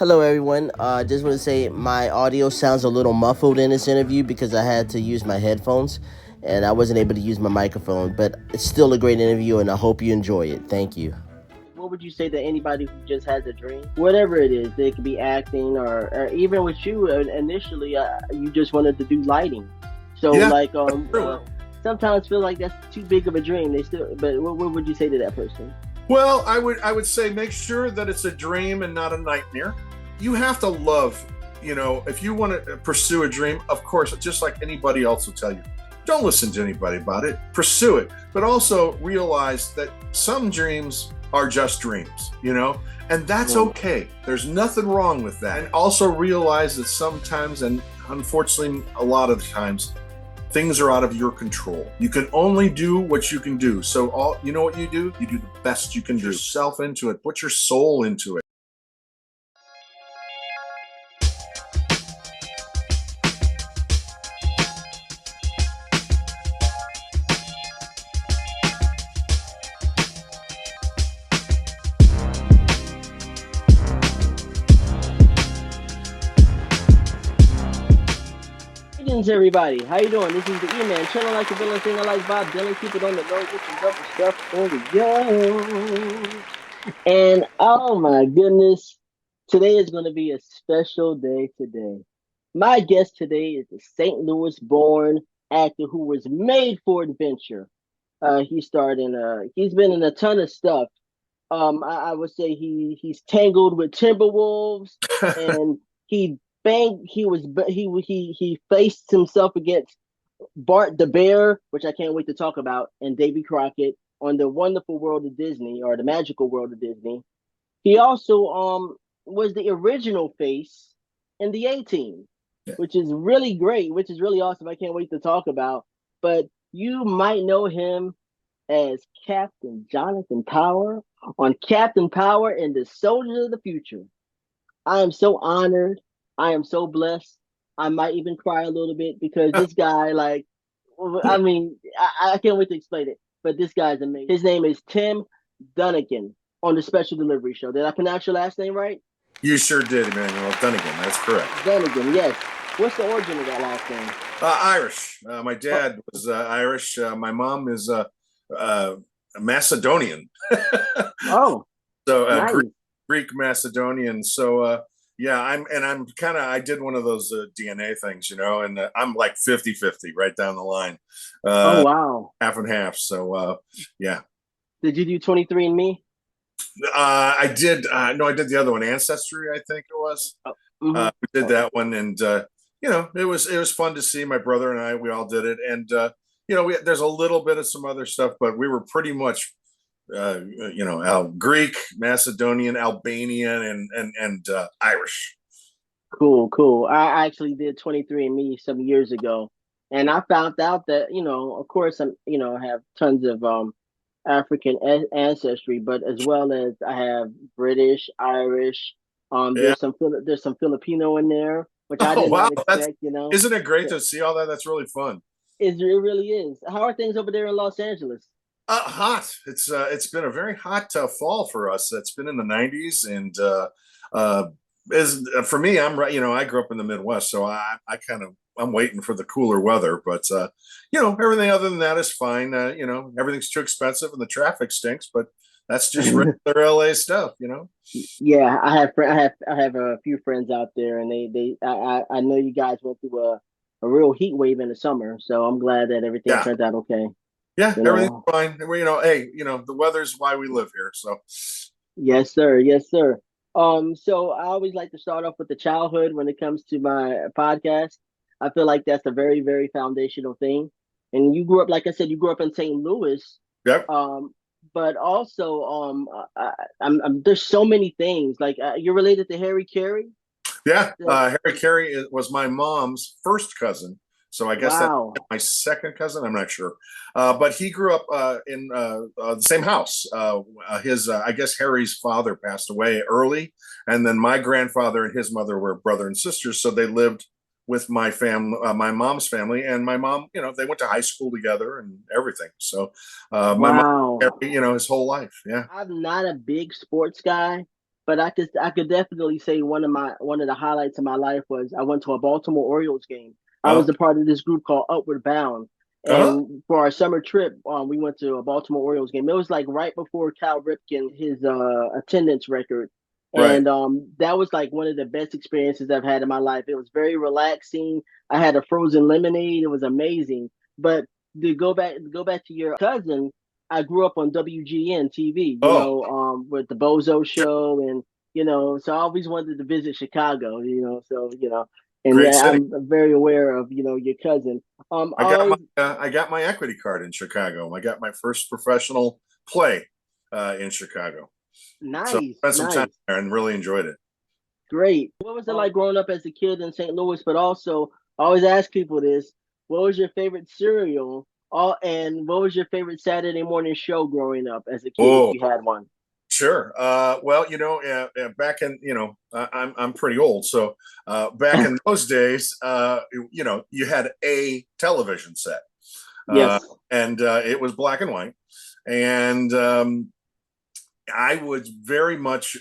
Hello, everyone. Just want to say my audio sounds a little muffled in this interview because I had to use my headphones and I wasn't able to use my microphone. But it's still a great interview, and I hope you enjoy it. Thank you. What would you say to anybody who just has a dream? Whatever it is, it could be acting or even with you. Initially, you just wanted to do lighting. So, Yeah, like, true. sometimes feel like that's too big of a dream. They still, but what would you say to that person? Well, I would say make sure that it's a dream and not a nightmare. You have to love, if you want to pursue a dream, of course, just like anybody else will tell you, don't listen to anybody about it. Pursue it, but also realize that some dreams are just dreams, and that's Mm. okay. There's nothing wrong with that. And also realize that sometimes, and unfortunately, a lot of the times, things are out of your control. You can only do what you can do. So you know what you do? You do the best you can do. Put yourself into it. Put your soul into it. Greetings, everybody. How you doing? This is the E-Man, chilling like a villain, singing like Bob Dylan, keep it on the low, get some double stuff on the go. And oh my goodness, today is going to be a special day today. My guest today is a St. Louis-born actor who was made for adventure. He's been in a ton of stuff. I would say he's tangled with Timberwolves, and he he faced himself against Bart the Bear, which I can't wait to talk about, and Davy Crockett on the Wonderful World of Disney or the Magical World of Disney. He also was the original face in the A Team, Yeah. which is really great, which is really awesome. I can't wait to talk about. But you might know him as Captain Jonathan Power on Captain Power and the Soldiers of the Future. I am so honored. I am so blessed. I might even cry a little bit because this guy, like, I mean, I can't wait to explain it. But this guy's amazing. His name is Tim Dunigan on the Special Delivery Show. Did I pronounce your last name right? You sure did, Emmanuel Dunigan. That's correct. Dunigan, yes. What's the origin of that last name? Irish. My Oh, dad was Irish. My mom is uh, Macedonian. oh, So nice. Greek Macedonian. So yeah, I'm kind of I did one of those DNA things, and I'm like 50-50 right down the line, Oh, uh, wow. half and half. So yeah, Did you do 23andMe? I did. No, I did the other one, Ancestry, I think it was. Oh, mm-hmm. We did Oh, that one, and it was fun to see. My brother and I, we all did it, and there's a little bit of some other stuff, but we were pretty much Greek, Macedonian, Albanian, and Irish. cool, cool. I actually did 23andMe some years ago, and I found out that, of course, I have tons of African ancestry, but as well as I have British, Irish. Yeah. There's some Filipino in there, which I Oh did wow, not that's expect. isn't it great Yeah, to see all that? That's really fun. it really is. How are things over there in Los Angeles? Hot. It's been a very hot fall for us. It's been in the 90s, and as for me, I'm right. I grew up in the Midwest, so I kind of I'm waiting for the cooler weather. But everything other than that is fine. Everything's too expensive and the traffic stinks, but that's just regular LA stuff. Yeah, I have a few friends out there, and I know you guys went through a real heat wave in the summer, so I'm glad that everything Yeah, turned out okay. yeah, You everything's know, fine. Hey, the weather's why we live here. So yes, sir, yes, sir. So I always like to start off with the childhood when it comes to my podcast. I feel like that's a very, very foundational thing. And you grew up, like I said, you grew up in St. Louis, yep. um, but also there's so many things. Like you're related to Harry Carey. Yeah, That, Harry Carey was my mom's first cousin, so I guess that's wow. my second cousin. I'm not sure, but he grew up in the same house. I guess Harry's father passed away early, and then my grandfather and his mother were brother and sisters, so they lived with my family, my mom's family, and my mom. They went to high school together and everything. So my mom, Wow. his whole life. Yeah. I'm not a big sports guy, but I could definitely say one of the highlights of my life was I went to a Baltimore Orioles game. I was Oh, a part of this group called Upward Bound, uh-huh. and for our summer trip, we went to a Baltimore Orioles game. It was like right before Cal Ripken his attendance record, Right. and that was like one of the best experiences I've had in my life. It was very relaxing. I had a frozen lemonade. It was amazing. But to go back to your cousin, I grew up on WGN TV, Oh, with the Bozo sure. Show, and so I always wanted to visit Chicago, so and Great yeah, city. I'm very aware of your cousin. I always I got my equity card in Chicago. I got my first professional play in Chicago. So nice, spent some time nice, there and really enjoyed it. great. What was it like growing up as a kid in St. Louis? But also, I always ask people this: what was your favorite cereal? And what was your favorite Saturday morning show growing up as a kid, if Oh, you had one? sure. Well, back in, I'm pretty old. So back in those days, you had a television set, uh, Yes. and it was black and white. And I was very much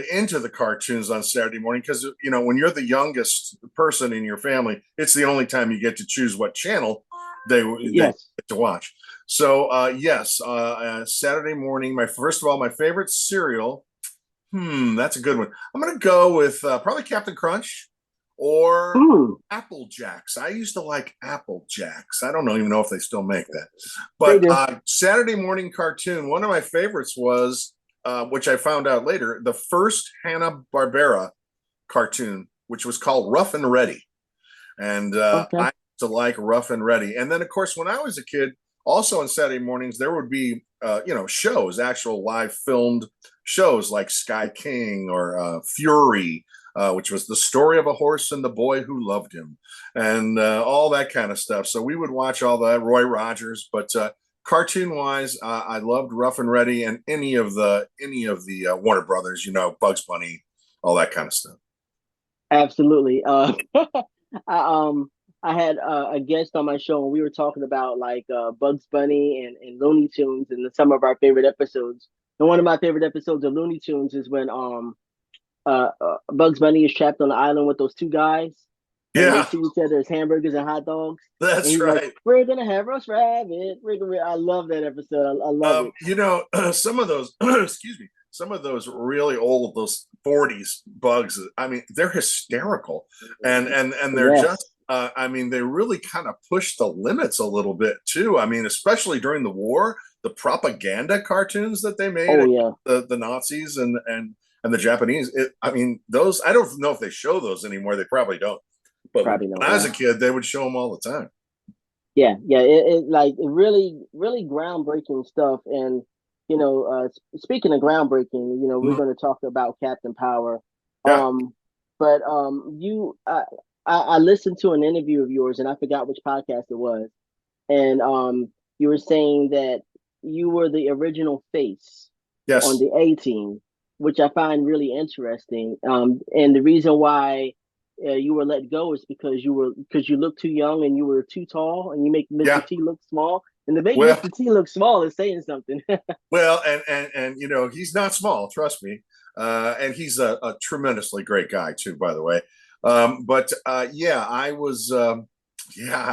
into the cartoons on Saturday morning because, when you're the youngest person in your family, it's the only time you get to choose what channel they Yes. get to watch. So yes, Saturday morning. First of all, my favorite cereal. That's a good one. I'm gonna go with probably Captain Crunch or Hmm. Apple Jacks. I used to like Apple Jacks. I don't even know if they still make that. They But do. Saturday morning cartoon. One of my favorites was, which I found out later, the first Hanna Barbera cartoon, which was called Rough and Ready, and I Okay. used to like Rough and Ready. And then, of course, when I was a kid, also on Saturday mornings, there would be shows, actual live filmed shows like Sky King or Fury, which was the story of a horse and the boy who loved him, and all that kind of stuff. So we would watch all that. Roy Rogers, but cartoon wise, I loved Rough and Ready and any of the Warner Brothers, Bugs Bunny, all that kind of stuff. Absolutely. I I had a guest on my show and we were talking about like Bugs Bunny and Looney Tunes and some of our favorite episodes. And one of my favorite episodes of Looney Tunes is when Bugs Bunny is trapped on the island with those two guys and they Yeah, see each other as hamburgers and hot dogs. And that's he's like, right. "We're gonna have roast rabbit." I love that episode. I love it. Some of those, excuse me, some of those really old, those 40s bugs. I mean, they're hysterical, and they're just. Yes. I mean, they really kind of push the limits a little bit too. I mean, especially during the war, the propaganda cartoons that they made, Oh yeah. the Nazis and the Japanese. I mean, those. I don't know if they show those anymore. They probably don't. But when Probably not. I was Yeah. a kid, they would show them all the time. Yeah, yeah, it really, really groundbreaking stuff. And speaking of groundbreaking, we're Mhm. going to talk about Captain Power. Yeah, Um, but I listened to an interview of yours, and I forgot which podcast it was, and you were saying that you were the original face on yes, the A team, which I find really interesting. And the reason why you were let go is because you look too young and you were too tall, and you make Mr. yeah. T look small. And to make Well, Mr. T look small is saying something. Well, and he's not small, trust me, and he's a tremendously great guy too, by the way. But yeah, I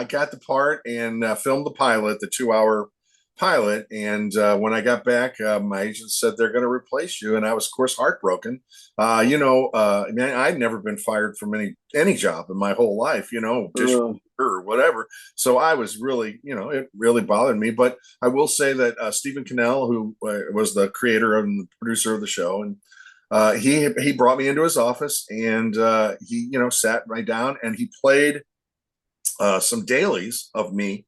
got the part and filmed the pilot, the 2 hour pilot. And when I got back, my agent said they're going to replace you, and I was, of course, heartbroken. Man, I'd never been fired from any job in my whole life, dishwasher Mm, or whatever. So I was really, it really bothered me. But I will say that Stephen Cannell, who was the creator and the producer of the show, and he brought me into his office and he sat right down and he played some dailies of me,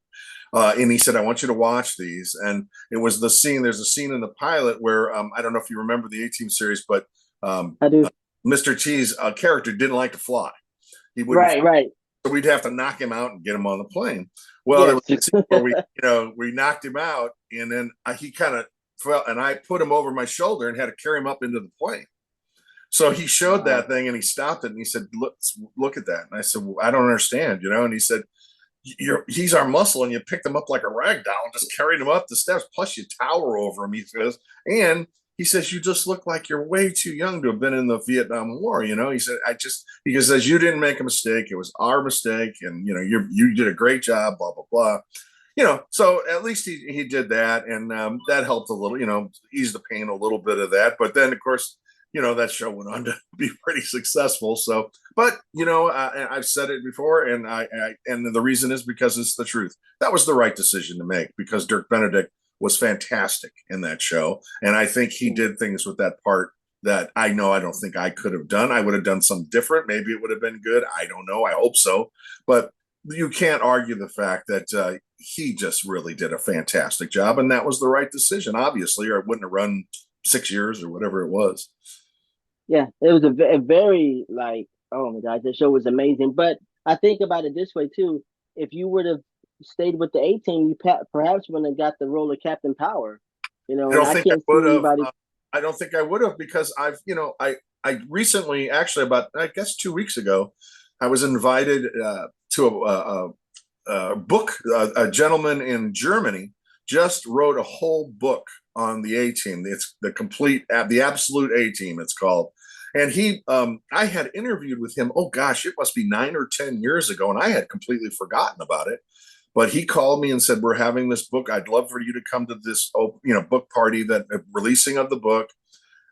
and he said, "I want you to watch these." And it was the scene. There's a scene in the pilot where I don't know if you remember the A-Team series, but um, I do. Mr. T's character didn't like to fly. He wouldn't. Right, right. So we'd have to knock him out and get him on the plane. Well, there was Yes. a scene where we knocked him out, and then he kind of fell, and I put him over my shoulder and had to carry him up into the plane. So he showed Wow. that thing and he stopped it and he said, look at that. And I said, well, I don't understand, And he said, he's our muscle, and you picked him up like a rag doll and just carried him up the steps. Plus, you tower over him. He says, and he says, you just look like you're way too young to have been in the Vietnam War. He said, he says, you didn't make a mistake. It was our mistake. And, you did a great job, blah, blah, blah. So at least he did that. And that helped a little, ease the pain a little bit of that. But then, of course, that show went on to be pretty successful. So, but, I've said it before, and and the reason is because it's the truth. That was the right decision to make, because Dirk Benedict was fantastic in that show. And I think he did things with that part that I don't think I could have done. I would have done something different. Maybe it would have been good. I don't know. I hope so. But you can't argue the fact that he just really did a fantastic job. And that was the right decision, obviously, or it wouldn't have run 6 years or whatever it was. Yeah, it was a very like, oh my gosh, the show was amazing. But I think about it this way too: if you would have stayed with the A team, you perhaps wouldn't have got the role of Captain Power. I And don't I think I can't see would have. anybody. I don't think I would have, because I recently, actually about, I guess, 2 weeks ago, I was invited to a book. A gentleman in Germany just wrote a whole book on the A team. It's the absolute A team, it's called. And I had interviewed with him. Oh gosh, it must be 9 or 10 years ago, and I had completely forgotten about it. But he called me and said, "We're having this book. I'd love for you to come to this, book party, that releasing of the book."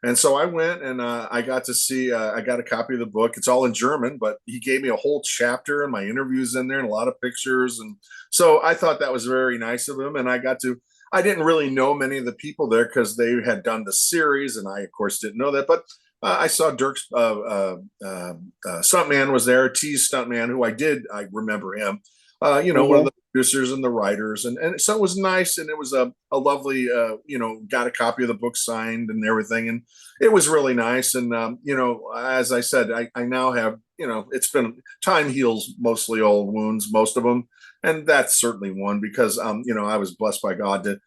And so I went, and I got to see. I got a copy of the book. It's all in German, but he gave me a whole chapter, and my interviews in there, and a lot of pictures. And so I thought that was very nice of him. And I got to. I didn't really know many of the people there because they had done the series, and I, of course, didn't know that. But I saw Dirk's stuntman was there, T's stuntman, who I remember him. One of Okay. the producers and the writers, and so it was nice, and it was a lovely, got a copy of the book signed and everything, and it was really nice. And as I said, I now have, it's been, time heals mostly old wounds, most of them, and that's certainly one, because I was blessed by God to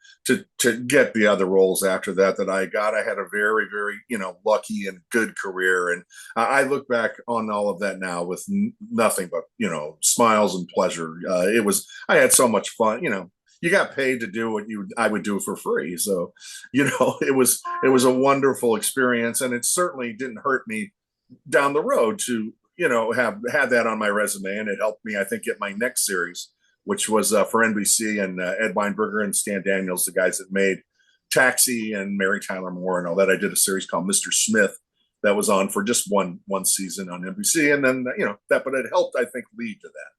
get the other roles after that I got. I had a very, very, lucky and good career, and I look back on all of that now with nothing but smiles and pleasure. I had so much fun. You got paid to do what I would do for free, so it was a wonderful experience, and it certainly didn't hurt me down the road to have had that on my resume, and it helped me, I think, get my next series, which was for NBC, and Ed Weinberger and Stan Daniels, the guys that made Taxi and Mary Tyler Moore and all that. I did a series called Mr. Smith that was on for just one season on NBC, and then but it helped, I think, lead to that.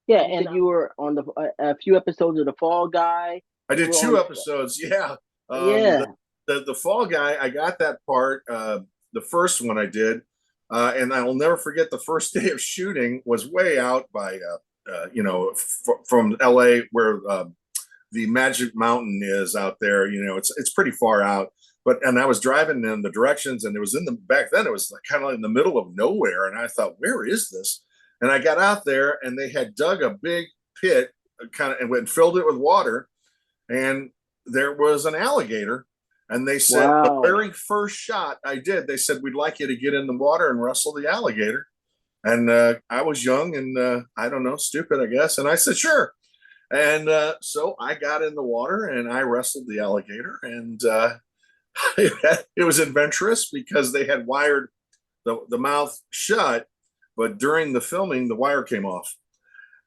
Yeah, and you were on a few episodes of The Fall Guy. I You did were two on. episodes. Yeah, Yeah. the Fall Guy. I got that part. The first one I did, and I will never forget. The first day of shooting was way out by from LA, where the Magic Mountain is out there. It's pretty far out. And I was driving in the directions, and it was back then it was kind of in the middle of nowhere, and I thought, where is this? And I got out there, and they had dug a big pit, and filled it with water, and there was an alligator. And they said, the Wow. very first shot I did, they said, we'd like you to get in the water and wrestle the alligator. And I was young and I don't know, stupid, I guess. And I said, sure. And so I got in the water and I wrestled the alligator. And it was adventurous because they had wired the mouth shut, but during the filming, the wire came off.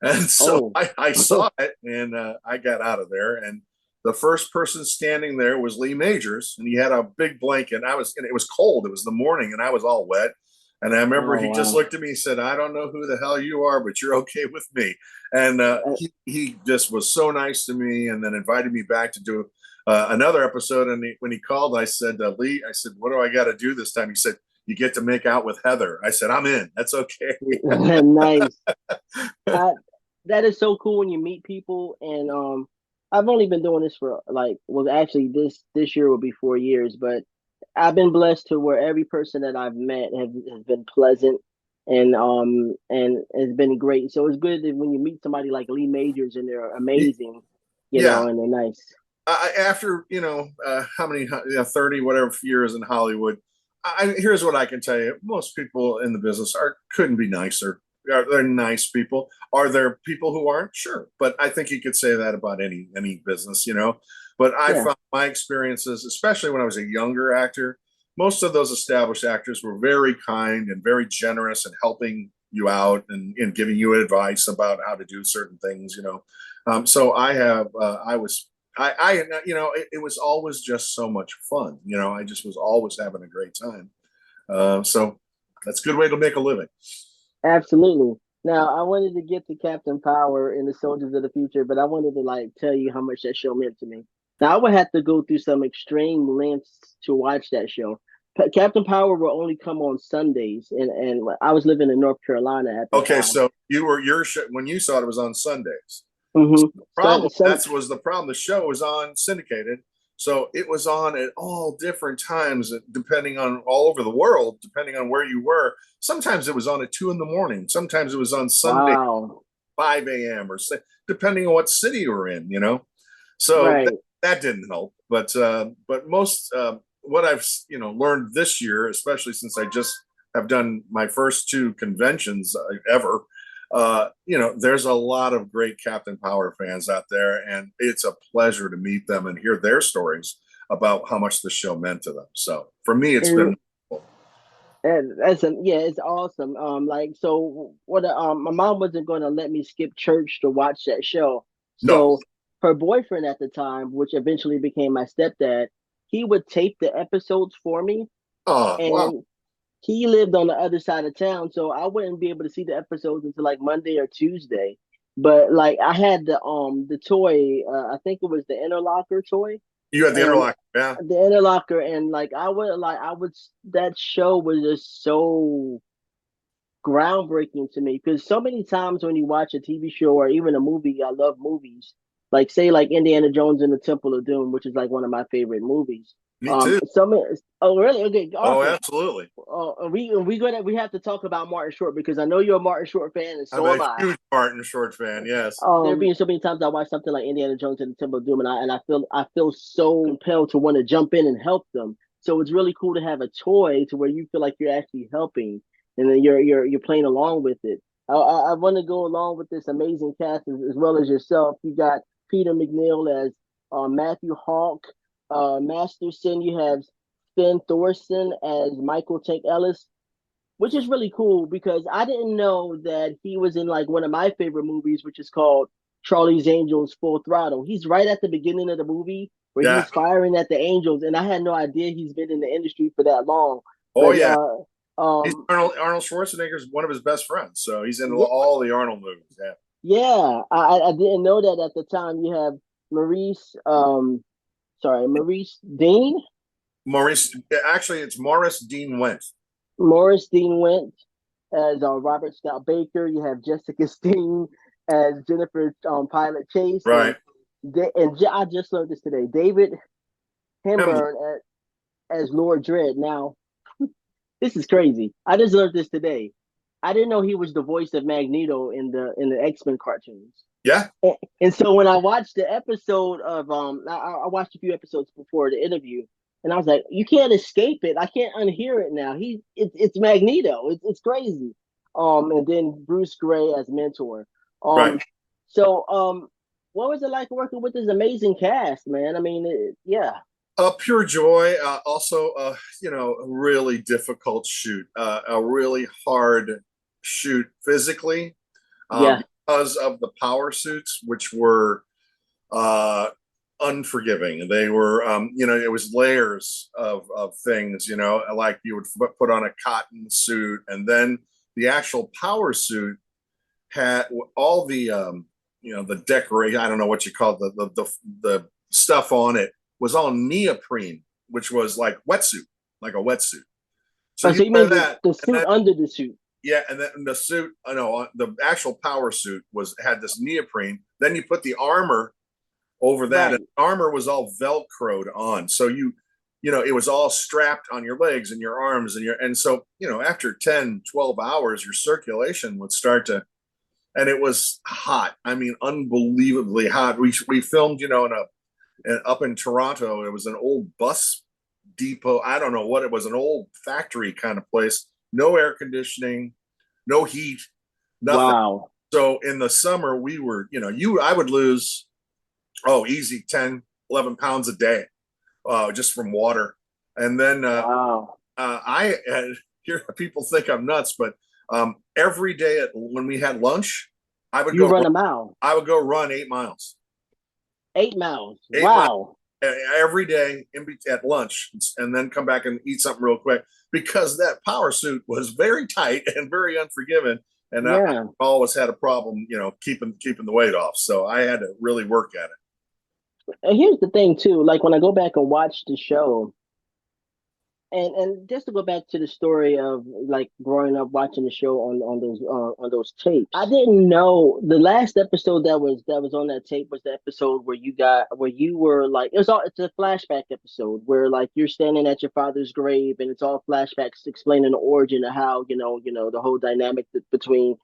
And so Oh. I saw it, and I got out of there. And the first person standing there was Lee Majors, and he had a big blanket. And it was cold. It was the morning, and I was all wet. And I remember Oh he just wow. looked at me and said, "I don't know who the hell you are, but you're okay with me." And Uh, he just was so nice to me, and then invited me back to do another episode. And when he called, I said, "Lee," I said, "what do I got to do this time?" He said, "You get to make out with Heather." I said, "I'm in. That's okay." nice. I, that is so cool when you meet people, and I've only been doing this for like, well, actually this year will be 4 years, but I've been blessed to where every person that I've met has been pleasant, and has been great. So it's good that when you meet somebody like Lee Majors and they're amazing, Yeah. and they're nice. After how many 30 whatever years in Hollywood, here's what I can tell you: most people in the business couldn't be nicer. They're nice people. Are there people who aren't? Sure, but I think you could say that about any business. But I Yeah. found my experiences, especially when I was a younger actor, most of those established actors were very kind and very generous in helping you out and giving you advice about how to do certain things, you know. So it was always just so much fun. You know, I just was always having a great time. So that's a good way to make a living. Absolutely. Now, I wanted to get to Captain Power and the Soldiers of the Future, but I wanted to like tell you how much that show meant to me. Now, I would have to go through some extreme lengths to watch that show. Captain Power will only come on Sundays, and I was living in North Carolina at the Okay, time. so when you saw it was on Sundays. Mm-hmm. The problem that was the problem. The show was on syndicated, so it was on at all different times, depending on all over the world, depending on where you were. Sometimes it was on at 2 in the morning. Sometimes it was on Sunday Wow. 5 a.m. or depending on what city you were in. You know, so Right. that didn't help. But most what I've learned this year, especially since I just have done my first two conventions ever. There's a lot of great Captain Power fans out there, and it's a pleasure to meet them and hear their stories about how much the show meant to them. So for me, it's And been cool. yeah, it's awesome. Like so, what? My mom wasn't going to let me skip church to watch that show. No. So her boyfriend at the time, which eventually became my stepdad, he would tape the episodes for me, Oh, wow. and he lived on the other side of town, so I wouldn't be able to see the episodes until like Monday or Tuesday. But like I had the toy, I think it was the interlocker toy, You had the and interlock. Yeah. the interlocker, and like I would that show was just so groundbreaking to me because so many times when you watch a TV show or even a movie, I love movies. Like say like Indiana Jones and the Temple of Doom, which is like one of my favorite movies. Me too. Some oh really okay Oh, awesome. absolutely. We have to talk about Martin Short because I know you're a Martin Short fan and I'm so am a I. huge Martin Short fan. Yes. There being so many times I watch something like Indiana Jones and the Temple of Doom, and I feel so compelled to want to jump in and help them. So it's really cool to have a toy to where you feel like you're actually helping, and then you're playing along with it. I want to go along with this amazing cast as well as yourself. You got Peter McNeil as Matthew Hawk, Masterson. You have Finn Thorson as Michael Tank Ellis, which is really cool because I didn't know that he was in like one of my favorite movies, which is called Charlie's Angels Full Throttle. He's right at the beginning of the movie where Yeah. he's firing at the Angels, and I had no idea he's been in the industry for that long. Oh, But yeah. He's Arnold Schwarzenegger's one of his best friends, so he's in yeah, all the Arnold movies. Yeah. yeah, I didn't know that at the time. You have Maurice, Maurice Dean, Maurice, actually, it's Morris Dean Went. Morris Dean Went as Robert Scott Baker. You have Jessica Steen as Jennifer Pilot Chase, Right. I just learned this today. David Him. Hemburn as Lord Dredd. Now, this is crazy. I just learned this today. I didn't know he was the voice of Magneto in the X-Men cartoons. Yeah. And so when I watched the episode of I watched a few episodes before the interview, and I was like, you can't escape it. I can't unhear it now. It's Magneto. It's crazy. And then Bruce Gray as mentor. Right. So what was it like working with this amazing cast, man? I mean, yeah. Pure joy. Also, a really difficult shoot. A really hard shoot physically, Yeah. because of the power suits, which were uh, unforgiving. They were, it was layers of things. Like you would put on a cotton suit, and then the actual power suit had all the decoration. I don't know what you call the stuff on it was all neoprene, which was like wetsuit, like a wetsuit. So Oh, you so you wear mean that, the and suit then under the suit? yeah, and then the suit, the actual power suit had this neoprene. Then you put the armor over that, and Right. the armor was all velcroed on. So it was all strapped on your legs and your arms and so, after 10, 12 hours, your circulation would start to, and it was hot. I mean, unbelievably hot. We filmed, up in Toronto. It was an old bus depot. I don't know what it was, an old factory kind of place. No air conditioning, no heat, nothing. Wow. So in the summer, we were, I would lose, easy 10, 11 pounds a day, just from water. And then Wow. I here people think I'm nuts, but every day when we had lunch, I would You go run a mile. I would go run 8 miles. 8 miles. 8 miles Wow. every day at lunch, and then come back and eat something real quick because that power suit was very tight and very unforgiving. And I Yeah. always had a problem, keeping the weight off. So I had to really work at it. And here's the thing too, like when I go back and watch the show, and just to go back to the story of like growing up watching the show on those tapes, I didn't know the last episode that was on that tape was the episode where you were like it's a flashback episode where like you're standing at your father's grave and it's all flashbacks explaining the origin of how the whole dynamic between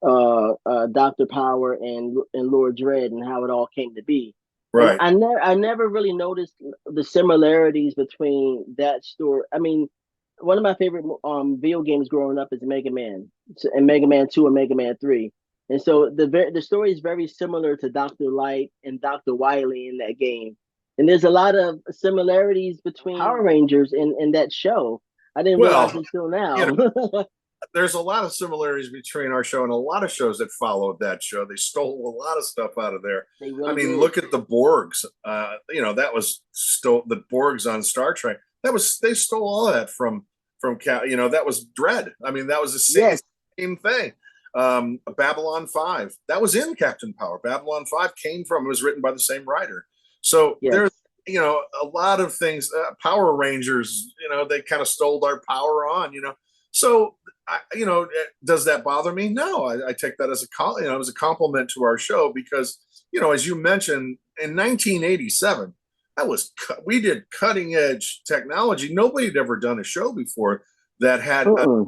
Dr. Power and Lord Dread and how it all came to be. And Right. I never really noticed the similarities between that story. I mean, one of my favorite video games growing up is Mega Man, and Mega Man 2 and Mega Man 3. And so the story is very similar to Dr. Light and Dr. Wily in that game. And there's a lot of similarities between Power Rangers in that show. I didn't realize Well, until you know, now. there's a lot of similarities between our show and a lot of shows that followed that show. They stole a lot of stuff out of there. They I really mean, did. look at the Borgs. That was the Borgs on Star Trek. They stole all of that from that was Dread. I mean, that was the Yes, same thing. Babylon 5, that was in Captain Power. Babylon 5 came from, it was written by the same writer. So yes. there's a lot of things. Power Rangers, they kind of stole our power on. So does that bother me? No, I take that as as a compliment to our show because, as you mentioned, in 1987, we did cutting edge technology. Nobody had ever done a show before that had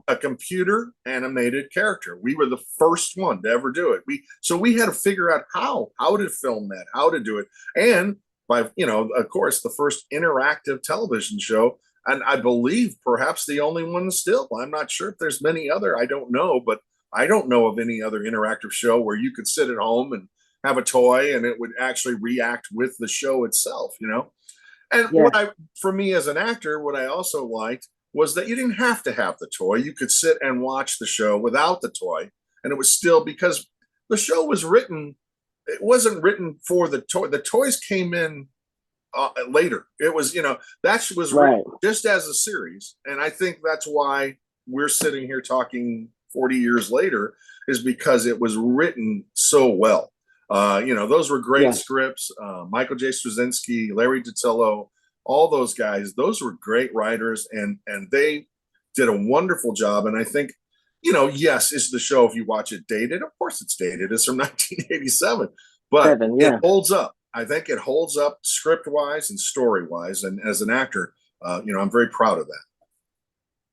a computer animated character. We were the first one to ever do it. So we had to figure out how to film that, how to do it, and by of course, the first interactive television show. And I believe perhaps the only one still. I'm not sure if there's many other. I don't know, but I don't know of any other interactive show where you could sit at home and have a toy and it would actually react with the show itself. And Yeah. for me as an actor, what I also liked was that you didn't have to have the toy. You could sit and watch the show without the toy, and it was still because the show was written. It wasn't written for the toy. The toys came in later. It was, that was Right. just as a series. And I think that's why we're sitting here talking 40 years later, is because it was written so well. Those were great scripts. Michael J. Straczynski, Larry DiTillo, all those guys, those were great writers, and they did a wonderful job. And I think, yes, is the show, if you watch it, dated? Of course it's dated. It's from 1987, but it holds up. I think it holds up script wise and story wise. And as an actor, I'm very proud of that.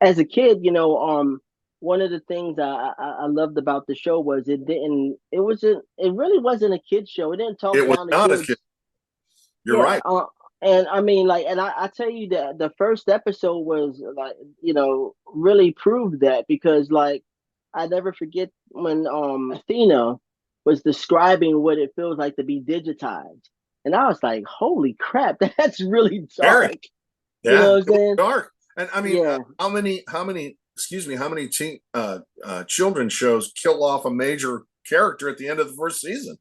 As a kid, one of the things I loved about the show was it really wasn't a kid show. It didn't talk It was down to not kids. a kid. You're right. And I mean, like, and I tell you that the first episode was like, really proved that because like I never forget when Athena was describing what it feels like to be digitized. And I was like, holy crap, that's really dark. Very. Yeah, you know what I'm saying? Dark. And I mean, how many children shows kill off a major character at the end of the first season?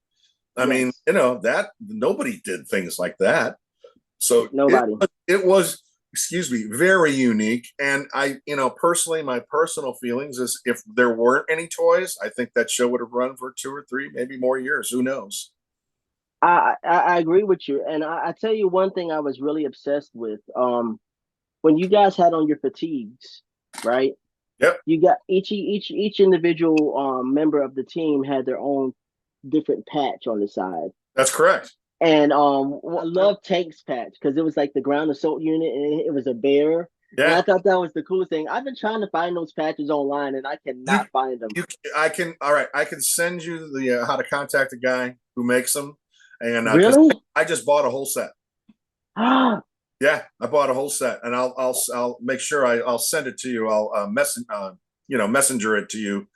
I mean, that nobody did things like that. So nobody. It was, very unique. And I, personally, my personal feelings is if there weren't any toys, I think that show would have run for 2 or 3, maybe more years. Who knows? I agree with you. And I tell you one thing I was really obsessed with. When you guys had on your fatigues, right? Yep. You got each individual member of the team had their own different patch on the side. That's correct. And I love Tank's patch because it was like the ground assault unit and it was a bear. Yeah. And I thought that was the coolest thing. I've been trying to find those patches online and I cannot find them. I can send you the how to contact the guy who makes them. And really? I just bought a whole set. Yeah, I bought a whole set, and I'll make sure I'll send it to you. I'll messenger it to you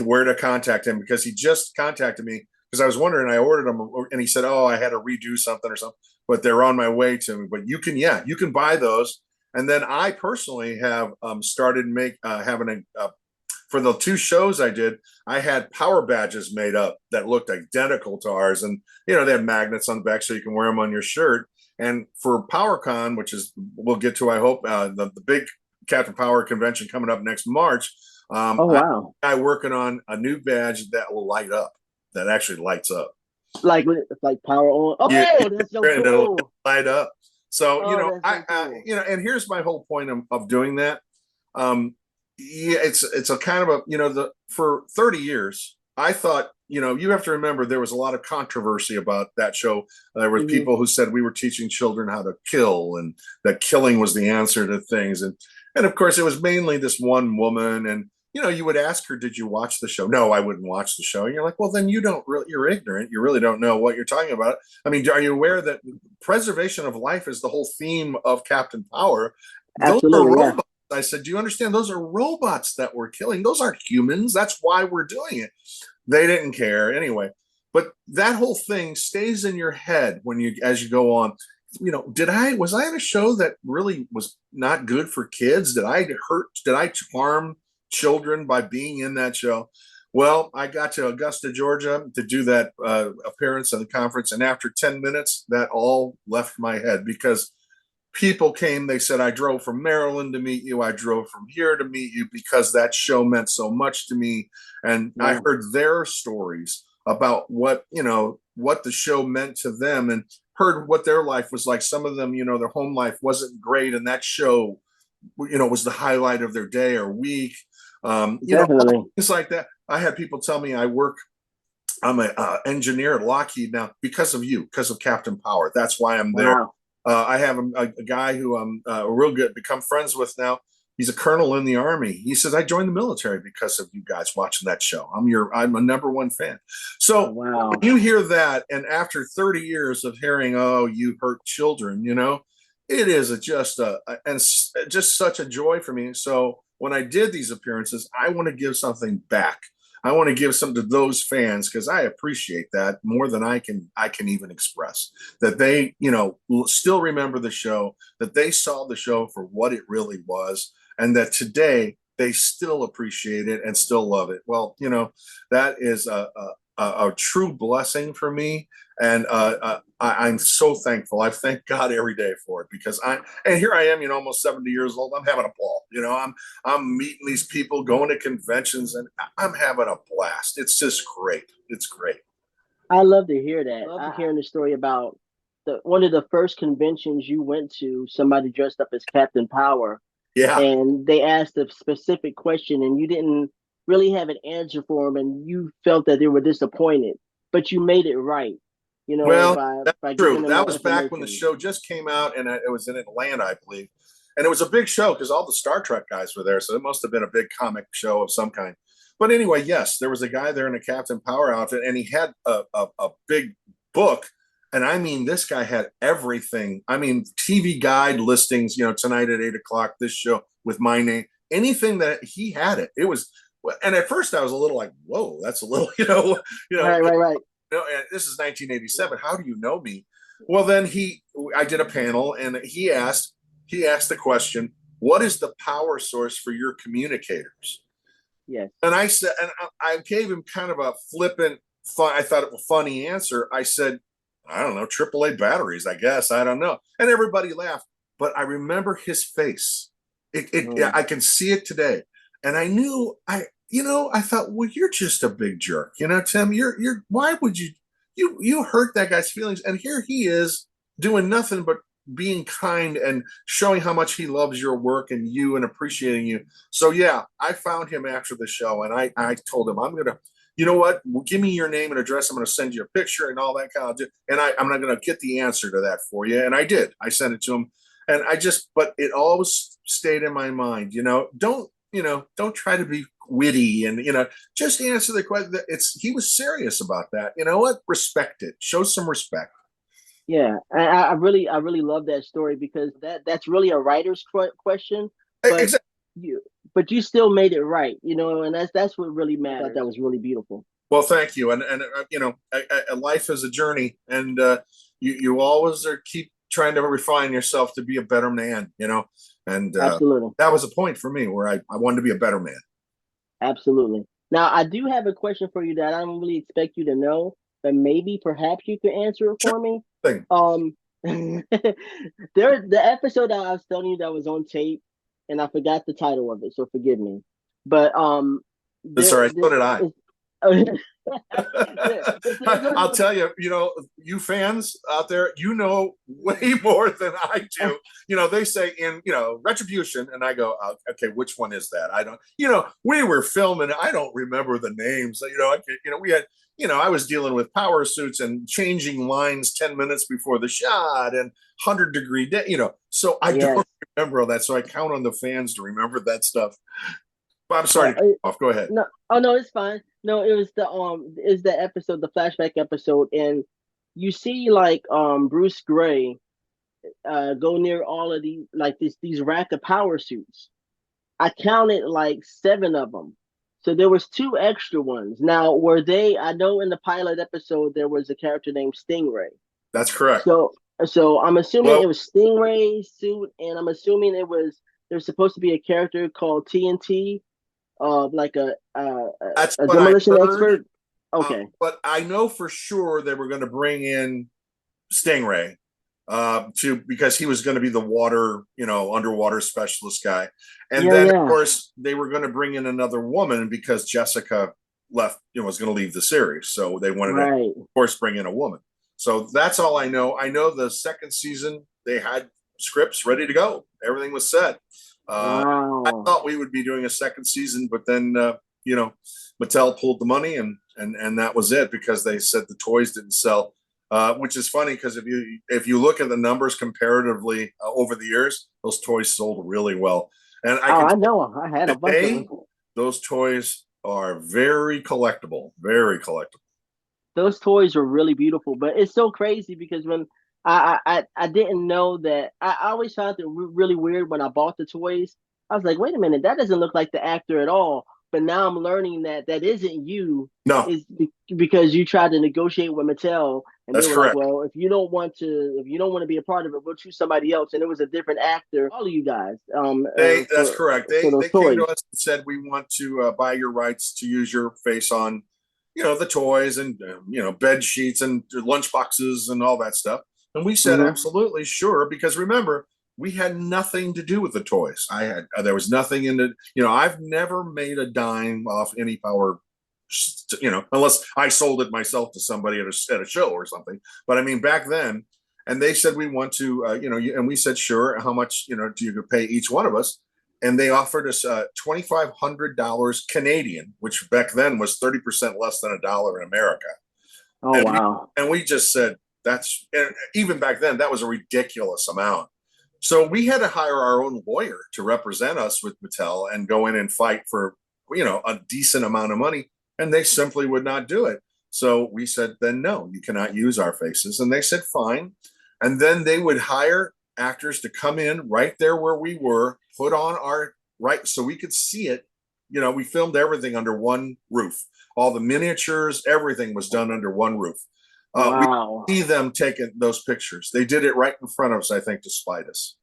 where to contact him because he just contacted me because I was wondering. I ordered him, and he said, "Oh, I had to redo something or something." but they're on my way to me. But you can, yeah, you can buy those. And then I personally have started having for the 2 shows I did, I had power badges made up that looked identical to ours. And, they had magnets on the back so you can wear them on your shirt. And for PowerCon, which is, we'll get to, I hope, the big Captain Power convention coming up next March, Oh wow! I working on a new badge that will light up, that actually lights up. Like power on. Oh, Yeah, that's so and it'll cool. light up. So, Oh, that's so cool. and here's my whole point of doing that. Yeah, it's a kind of a, for 30 years, I thought, you have to remember there was a lot of controversy about that show. There was people who said we were teaching children how to kill, and that killing was the answer to things. And of course, it was mainly this one woman. And, you would ask her, did you watch the show? No, I wouldn't watch the show. And you're like, well, then you're ignorant. You really don't know what you're talking about. I mean, are you aware that preservation of life is the whole theme of Captain Power? Those are Absolutely, yeah. robots. I said, do you understand? Those are robots that we're killing. Those aren't humans. That's why we're doing it. They didn't care anyway. But that whole thing stays in your head as you go on. Was I on a show that really was not good for kids? Did I harm children by being in that show? Well, I got to Augusta, Georgia to do that appearance at the conference. And after 10 minutes, that all left my head, because people came, they said, I drove from Maryland to meet you. I drove from here to meet you because that show meant so much to me. And I heard their stories about what the show meant to them, and heard what their life was like. Some of them, their home life wasn't great, and that show, was the highlight of their day or week. Definitely. Things like that. I had people tell me I'm an engineer at Lockheed now because of you, because of Captain Power. That's why I'm there. Wow. I have a guy who I'm real good, become friends with now. He's a colonel in the Army. He says, I joined the military because of you guys watching that show. I'm a #1 fan. So Wow. when you hear that, and after 30 years of hearing, oh, you hurt children, it is just such a joy for me. So when I did these appearances, I want to give something back. I want to give something to those fans, because I appreciate that more than I can even express. That they, still remember the show, that they saw the show for what it really was, and that today they still appreciate it and still love it. Well, that is a true blessing for me, and I'm so thankful. I thank God every day for it, because here I am, almost 70 years old. I'm having a ball. I'm meeting these people, going to conventions, and I'm having a blast. It's just great. It's great. I love to hear that. I love hearing the story about one of the first conventions you went to. Somebody dressed up as Captain Power, Yeah. and they asked a specific question, and you didn't really have an answer for them, and you felt that they were disappointed, but you made it right. Well, by true. giving them That that was back when the information. show just came out, and it was in Atlanta, I believe. And it was a big show because all the Star Trek guys were there. So it must have been a big comic show of some kind. But anyway, yes, there was a guy there in a Captain Power outfit, and he had a big book. And I mean, this guy had everything. I mean, TV guide listings, tonight at 8 o'clock, this show with my name, anything that he had it. It was, and at first I was a little like, whoa, that's a little, Right. and this is 1987. How do you know me? Well, then I did a panel, and he asked the question, what is the power source for your communicators? Yes. And I said, and I gave him kind of a flippant, I thought it was a funny answer. I said, I don't know, AAA batteries, I guess. I don't know. And everybody laughed, but I remember his face. I can see it today. And I knew I thought, well, you're just a big jerk, Tim. Why would you hurt that guy's feelings? And here he is doing nothing but being kind and showing how much he loves your work and you, and appreciating you. So yeah, I found him after the show, and I told him, I'm gonna, you know what, give me your name and address. I'm gonna send you a picture and all that kind of, and I'm not gonna get the answer to that for you. And I did. I sent it to him, and but it always stayed in my mind. Don't try to be witty, and just answer the question. He was serious about that. You know what? Respect it. Show some respect. Yeah, I really love that story, because that's really a writer's question, but Exactly. you still made it right, and that's what really mattered. I thought that was really beautiful. Well, thank you. And you know, life is a journey, and you always are keep trying to refine yourself to be a better man. You know, and Absolutely. that was a point for me where I wanted to be a better man. Absolutely. Now, I do have a question for you that I don't really expect you to know, but maybe perhaps you could answer it Sure for me. thing. There, the episode that I was telling you that was on tape, and I forgot the title of it, so forgive me. But That's all right. So did I. it's, I'll tell you, you know, you fans out there, you know way more than I do. You know, they say in, you know, Retribution, and I go, okay, which one is that? I don't, you know, we were filming, I don't remember the names. You know, we had, you know, I was dealing with power suits and changing lines 10 minutes before the shot and 100-degree day, you know, so I yes. don't remember all that. So I count on the fans to remember that stuff. But I'm Uh, sorry to cut off. Go ahead. no, oh no, it's fine. No, it was the episode, the flashback episode, and you see like Bruce Gray go near all of these like these rack of power suits. I counted like seven of them. So there was two extra ones. Now, were they? I know in the pilot episode there was a character named Stingray. That's correct. So so I'm assuming it Well, was Stingray's suit, and I'm assuming it was there's supposed to be a character called TNT, like that's a what I demolition heard. expert. Okay. But I know for sure they were going to bring in Stingray to because he was going to be the water, you know, underwater specialist guy. And Yeah, then, of yeah. course, they were going to bring in another woman because Jessica left, you know, was going to leave the series. So they wanted to, of Right. course, bring in a woman. So that's all I know. I know the second season, they had scripts ready to go, everything was set. I Wow. thought we would be doing a second season, but then, you know, Mattel pulled the money and that was it because they said the toys didn't sell. Which is funny because if you look at the numbers comparatively over the years, those toys sold really well. And I Oh, can I tell know. I had a you bunch of them. today, those toys are very collectible, very collectible. Those toys were really beautiful, but it's so crazy because when I didn't know that I always found it really weird when I bought the toys. I was like, wait a minute, that doesn't look like the actor at all. But now I'm learning that that isn't you. No, Is because you tried to negotiate with Mattel, and they that's were like, correct. "Well, if you don't want to be a part of it, we'll choose somebody else." And it was a different actor. All of you guys, That's correct. for those They came to toys. us and said we want to buy your rights to use your face on, you know, the toys and you know bed sheets and lunch boxes and all that stuff. And we said Hmm. absolutely sure because remember we had nothing to do with the toys. I had there was nothing in it. You know, I've never made a dime off any power. You know, unless I sold it myself to somebody at a show or something. But I mean, back then, and they said we want to you know and we said sure how much you know do you pay each one of us and they offered us $2,500 Canadian, which back then was 30% less than a dollar in America. Oh and we wow! and we just said that's and even back then that was a ridiculous amount, so we had to hire our own lawyer to represent us with Mattel and go in and fight for you know a decent amount of money, and they simply would not do it. So we said then no, you cannot use our faces, and they said fine. And then they would hire actors to come in right there where we were, put on our right so we could see it. You know, we filmed everything under one roof. All the miniatures, everything was done under one roof. We Wow! see them taking those pictures. They did it right in front of us, I think, to spite us,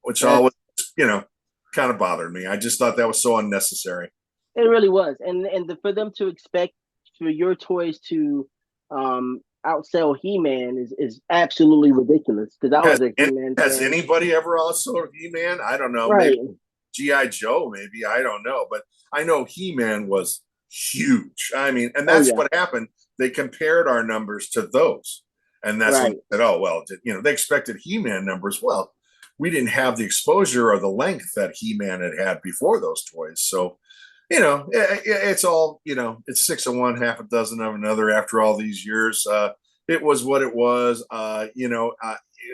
which That's always, you know, kind of bothered me. I just thought that was so unnecessary. It really was, and for them to expect for your toys to outsell He-Man is absolutely ridiculous. Because I Has was a He-Man has fan, anybody ever also He-Man? I don't know. Maybe right? GI Joe, maybe I don't know, but I know He Man was huge. I mean, and Oh that's yeah, what happened. They compared our numbers to those, and that's when right, they said, "Oh well, you know, they expected He Man numbers." Well, we didn't have the exposure or the length that He Man had had before those toys, so you know, it's all you know. It's six of one, half a dozen of another. After all these years, it was what it was. You know,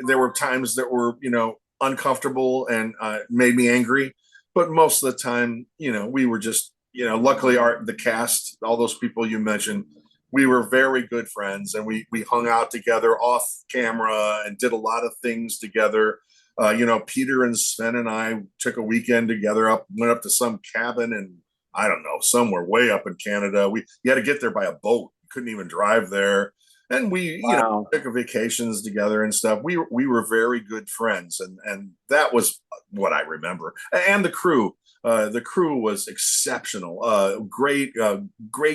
there were times that were you know uncomfortable and made me angry, but most of the time, you know, we were just you know. Luckily, our the cast, all those people you mentioned, we were very good friends, and we hung out together off camera and did a lot of things together. You know, Peter and Sven and I took a weekend together up, went up to some cabin in I don't know, somewhere way up in Canada. You had to get there by a boat. You couldn't even drive there. And we, Wow. took vacations together and stuff. We were very good friends, and that was what I remember. And the crew was exceptional. Great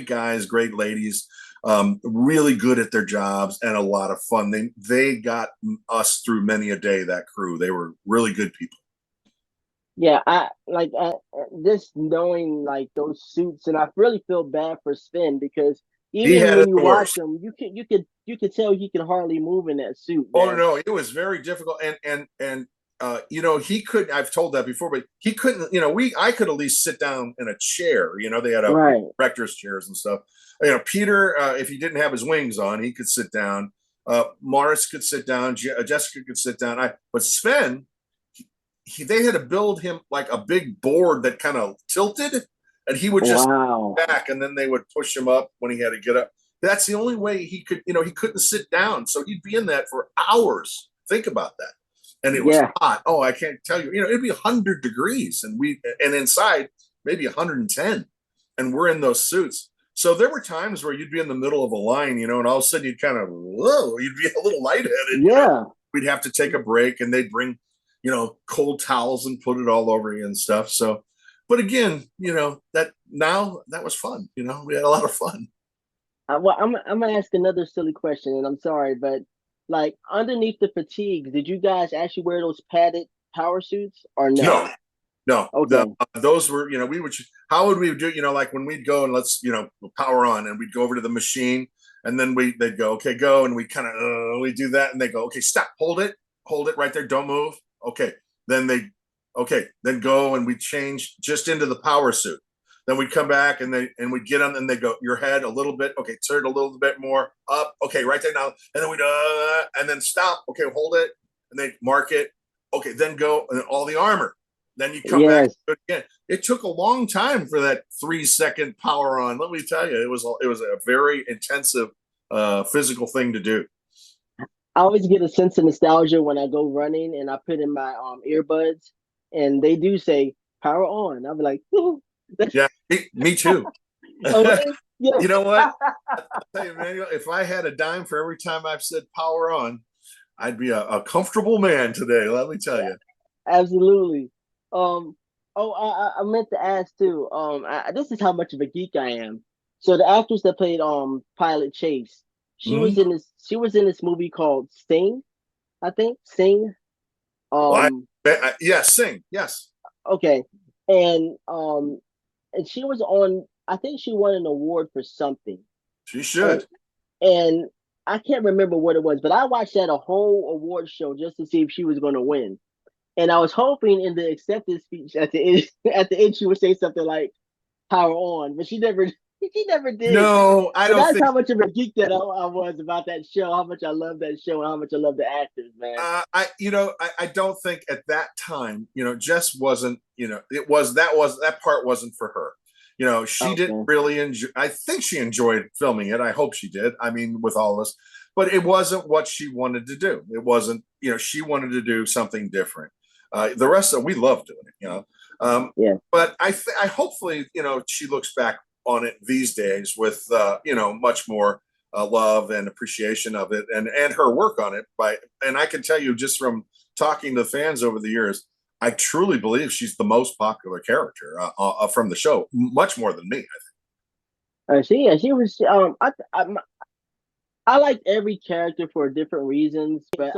guys, great ladies, really good at their jobs, and a lot of fun. They got us through many a day. That crew, they were really good people. Yeah, I like just knowing like those suits, and I really feel bad for Sven because He even had when it you the watch worst. him, you could tell he can hardly move in that suit, Oh man. no, it was very difficult, and he could. I've told that before, but he couldn't. I could at least sit down in a chair. They had a Right. director's chairs and stuff. Peter, if he didn't have his wings on, he could sit down. Morris could sit down. Jessica could sit down. But Sven, they had to build him like a big board that kind of tilted, and he would just Wow. back, and then they would push him up when he had to get up. That's the only way he could. He couldn't sit down, so he'd be in that for hours. Think about that. And it was Yeah. hot. Oh, I can't tell you. It'd be 100 degrees, and inside maybe 110, and we're in those suits. So there were times where you'd be in the middle of a line, and all of a sudden you'd kind of, whoa, you'd be a little lightheaded. Yeah. We'd have to take a break, and they'd bring, cold towels and put it all over you and stuff. So, but again, that was fun. We had a lot of fun. Well, I'm gonna ask another silly question, and I'm sorry, but like underneath the fatigues, did you guys actually wear those padded power suits or No, no? no, Okay. those were, we would, how would we do, like when we'd go and let's, power on, and we'd go over to the machine, and then they'd go, okay, go. And we kind of, we do that, and they go, okay, stop, hold it right there. Don't move. Okay. Okay, then go, and we change just into the power suit. Then we'd come back, and we'd get on, and they go, your head a little bit. Okay, turn a little bit more up. Okay, right there now. And then and then stop. Okay, hold it. And they mark it. Okay, then go, and then all the armor. Then you come back Yes. again. It took a long time for that 3 second power on. Let me tell you, it was a very intensive physical thing to do. I always get a sense of nostalgia when I go running and I put in my earbuds and they do say power on. I'll be like, ooh, that's Yeah, me too. oh really? Yeah. You know what? I'll tell you, Emmanuel, if I had a dime for every time I've said power on, I'd be a comfortable man today. Let me tell you. Absolutely. Um, I meant to ask too. This is how much of a geek I am. So the actress that played Pilot Chase, she was Mm-hmm. in this. She was in this movie called Sing, I think. Sing. Well, Um, yes, sing. Yes, okay, and she was on. I think she won an award for something, she and should. and I can't remember what it was, but I watched that a whole award show just to see if she was going to win. And I was hoping in the acceptance speech at the end, at the end, she would say something like "Power on," but she never, she never did. No, I But don't that's think. how much of a geek that I was about that show. How much I love that show, and how much I love the actors, man. I don't think at that time, Jess wasn't, that part wasn't for her. She didn't Okay, really enjoy. I think she enjoyed filming it. I hope she did. I mean, with all this, but it wasn't what she wanted to do. It wasn't, she wanted to do something different. The rest of we love doing it. yeah, But I hopefully, she looks back on it these days with, much more love and appreciation of it, and her work on it. And I can tell you just from talking to fans over the years, I truly believe she's the most popular character from the show, much more than me. she was. I liked every character for different reasons, but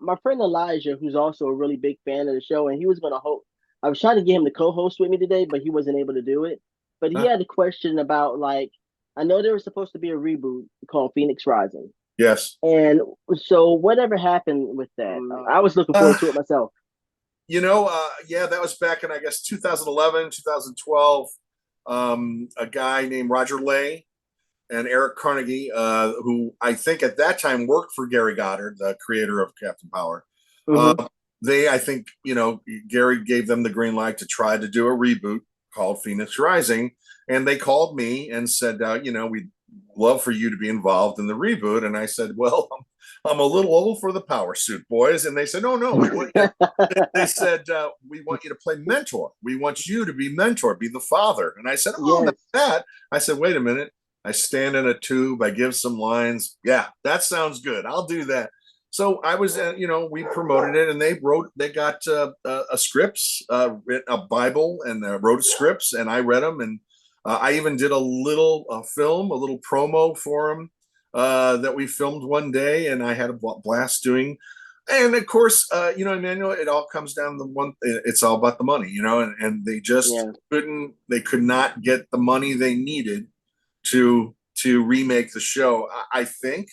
my friend Elijah, who's also a really big fan of the show, and he was gonna host. I was trying to get him to co-host with me today, but he wasn't able to do it. But he Huh? had a question about like I know there was supposed to be a reboot called Phoenix Rising, Yes. and so whatever happened with that, I was looking Uh, forward to it myself. yeah, that was back in, I guess, 2011, 2012. A guy named Roger Lay and Eric Carnegie, who I think at that time worked for Gary Goddard, the creator of Captain Power. Uh, Hmm. I think, Gary gave them the green light to try to do a reboot called Phoenix Rising. And they called me and said, we'd love for you to be involved in the reboot. And I said, well, I'm a little old for the power suit, boys. And they said, no, no, we want you. They said, we want you to play mentor. We want you to be mentor, be the father. And I said, oh, not Yes. that. I said, wait a minute. I stand in a tube. I give some lines. Yeah, that sounds good. I'll do that. So I was, we promoted it, and they got a scripts, a Bible, and wrote scripts, and I read them, and I even did a little film, a little promo for them that we filmed one day, and I had a blast doing. And of course, Emmanuel, it all comes down to one. It's all about the money, and they just Yeah. they could not get the money they needed to remake the show, I think.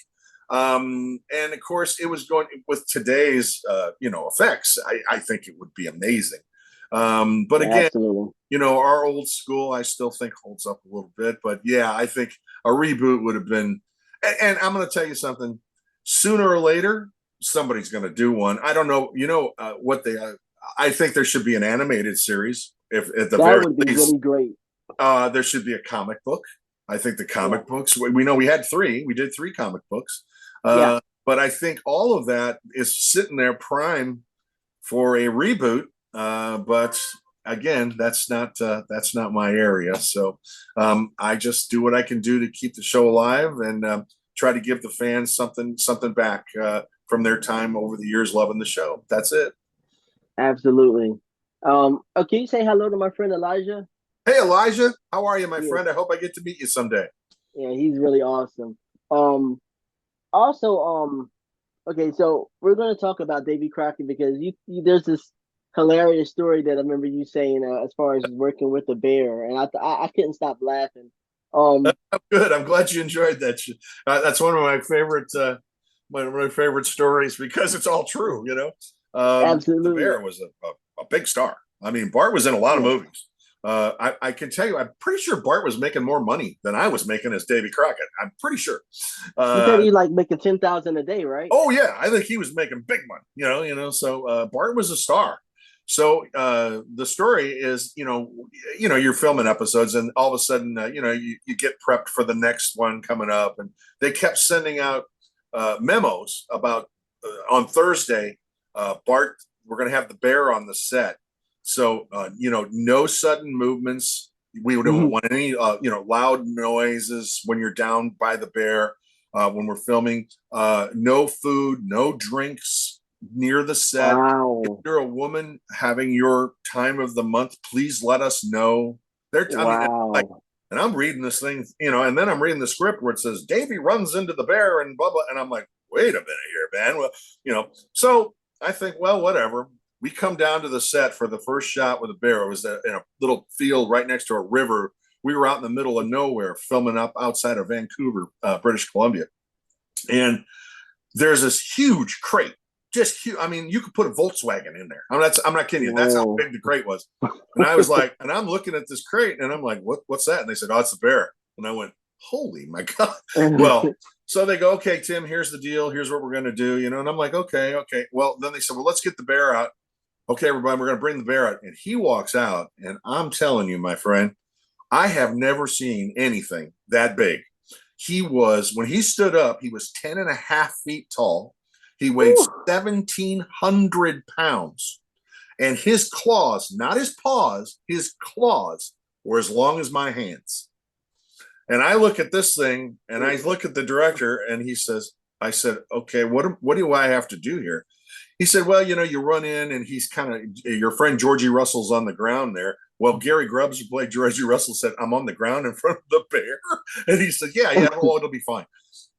And of course, it was going with today's effects. I think it would be amazing. But again, Absolutely. our old school, I still think holds up a little bit. But yeah, I think a reboot would have been. And I'm going to tell you something. Sooner or later, somebody's going to do one. I don't know. What they. I think there should be an animated series. If at the That very would be least, really great. there should be a comic book. I think the Yeah. comic books. We know we had three. We did three comic books. Yeah. But I think all of that is sitting there prime for a reboot. But again, that's not my area. So I just do what I can do to keep the show alive and try to give the fans something back from their time over the years loving the show. That's it. Absolutely. Can you say hello to my friend Elijah? Hey Elijah, how are you, my Yeah. friend? I hope I get to meet you someday. Yeah, he's really awesome. Also, okay, so we're going to talk about Davy Crockett because there's this hilarious story that I remember you saying as far as working with the bear, and I couldn't stop laughing. Um, Good. I'm glad you enjoyed that. That's one of my favorite stories because it's all true. The absolutely. bear was a big star. I mean, Bart was in a lot of Yeah. movies. I can tell you, I'm pretty sure Bart was making more money than I was making as Davy Crockett. I'm pretty sure. He said Uh, he like making 10,000 a day, right? oh yeah, I think he was making big money. So Bart was a star. So the story is, you're filming episodes, and all of a sudden, you get prepped for the next one coming up, and they kept sending out memos about on Thursday, Bart, we're going to have the bear on the set, so no sudden movements. We don't want any, loud noises when you're down by the bear. When we're filming, no food, no drinks near the set. If Wow. you're a woman having your time of the month, please let us know. I mean, like, Wow. and I'm reading this thing, and then I'm reading the script where it says Davy runs into the bear and blah blah, and I'm like, wait a minute here, man. Well, so I think, well, whatever. We come down to the set for the first shot with the bear. It was in a little field right next to a river. We were out in the middle of nowhere filming up outside of Vancouver, British Columbia, and there's this huge crate, just huge. I mean, you could put a Volkswagen in there. I'm not kidding you. That's how Whoa. big the crate was. And I was like, and I'm looking at this crate, and I'm like, what's that? And they said, oh, it's a bear. And I went, holy my god. Well, so they go, okay, Tim, here's the deal. Here's what we're going to do, And I'm like, okay. Well, then they said, well, let's get the bear out. Okay, everybody, we're going to bring the bear out. And he walks out, and I'm telling you, my friend, I have never seen anything that big. When he stood up, he was 10 and a half feet tall. He weighed 1,700 pounds. And his claws, not his paws, his claws were as long as my hands. And I look at this thing and I look at the director and I said, okay, what do I have to do here? He said, well, you run in and he's kind of, your friend Georgie Russell's on the ground there. Well, Gary Grubbs, who played Georgie Russell, said, I'm on the ground in front of the bear. And he said, yeah, it'll be fine.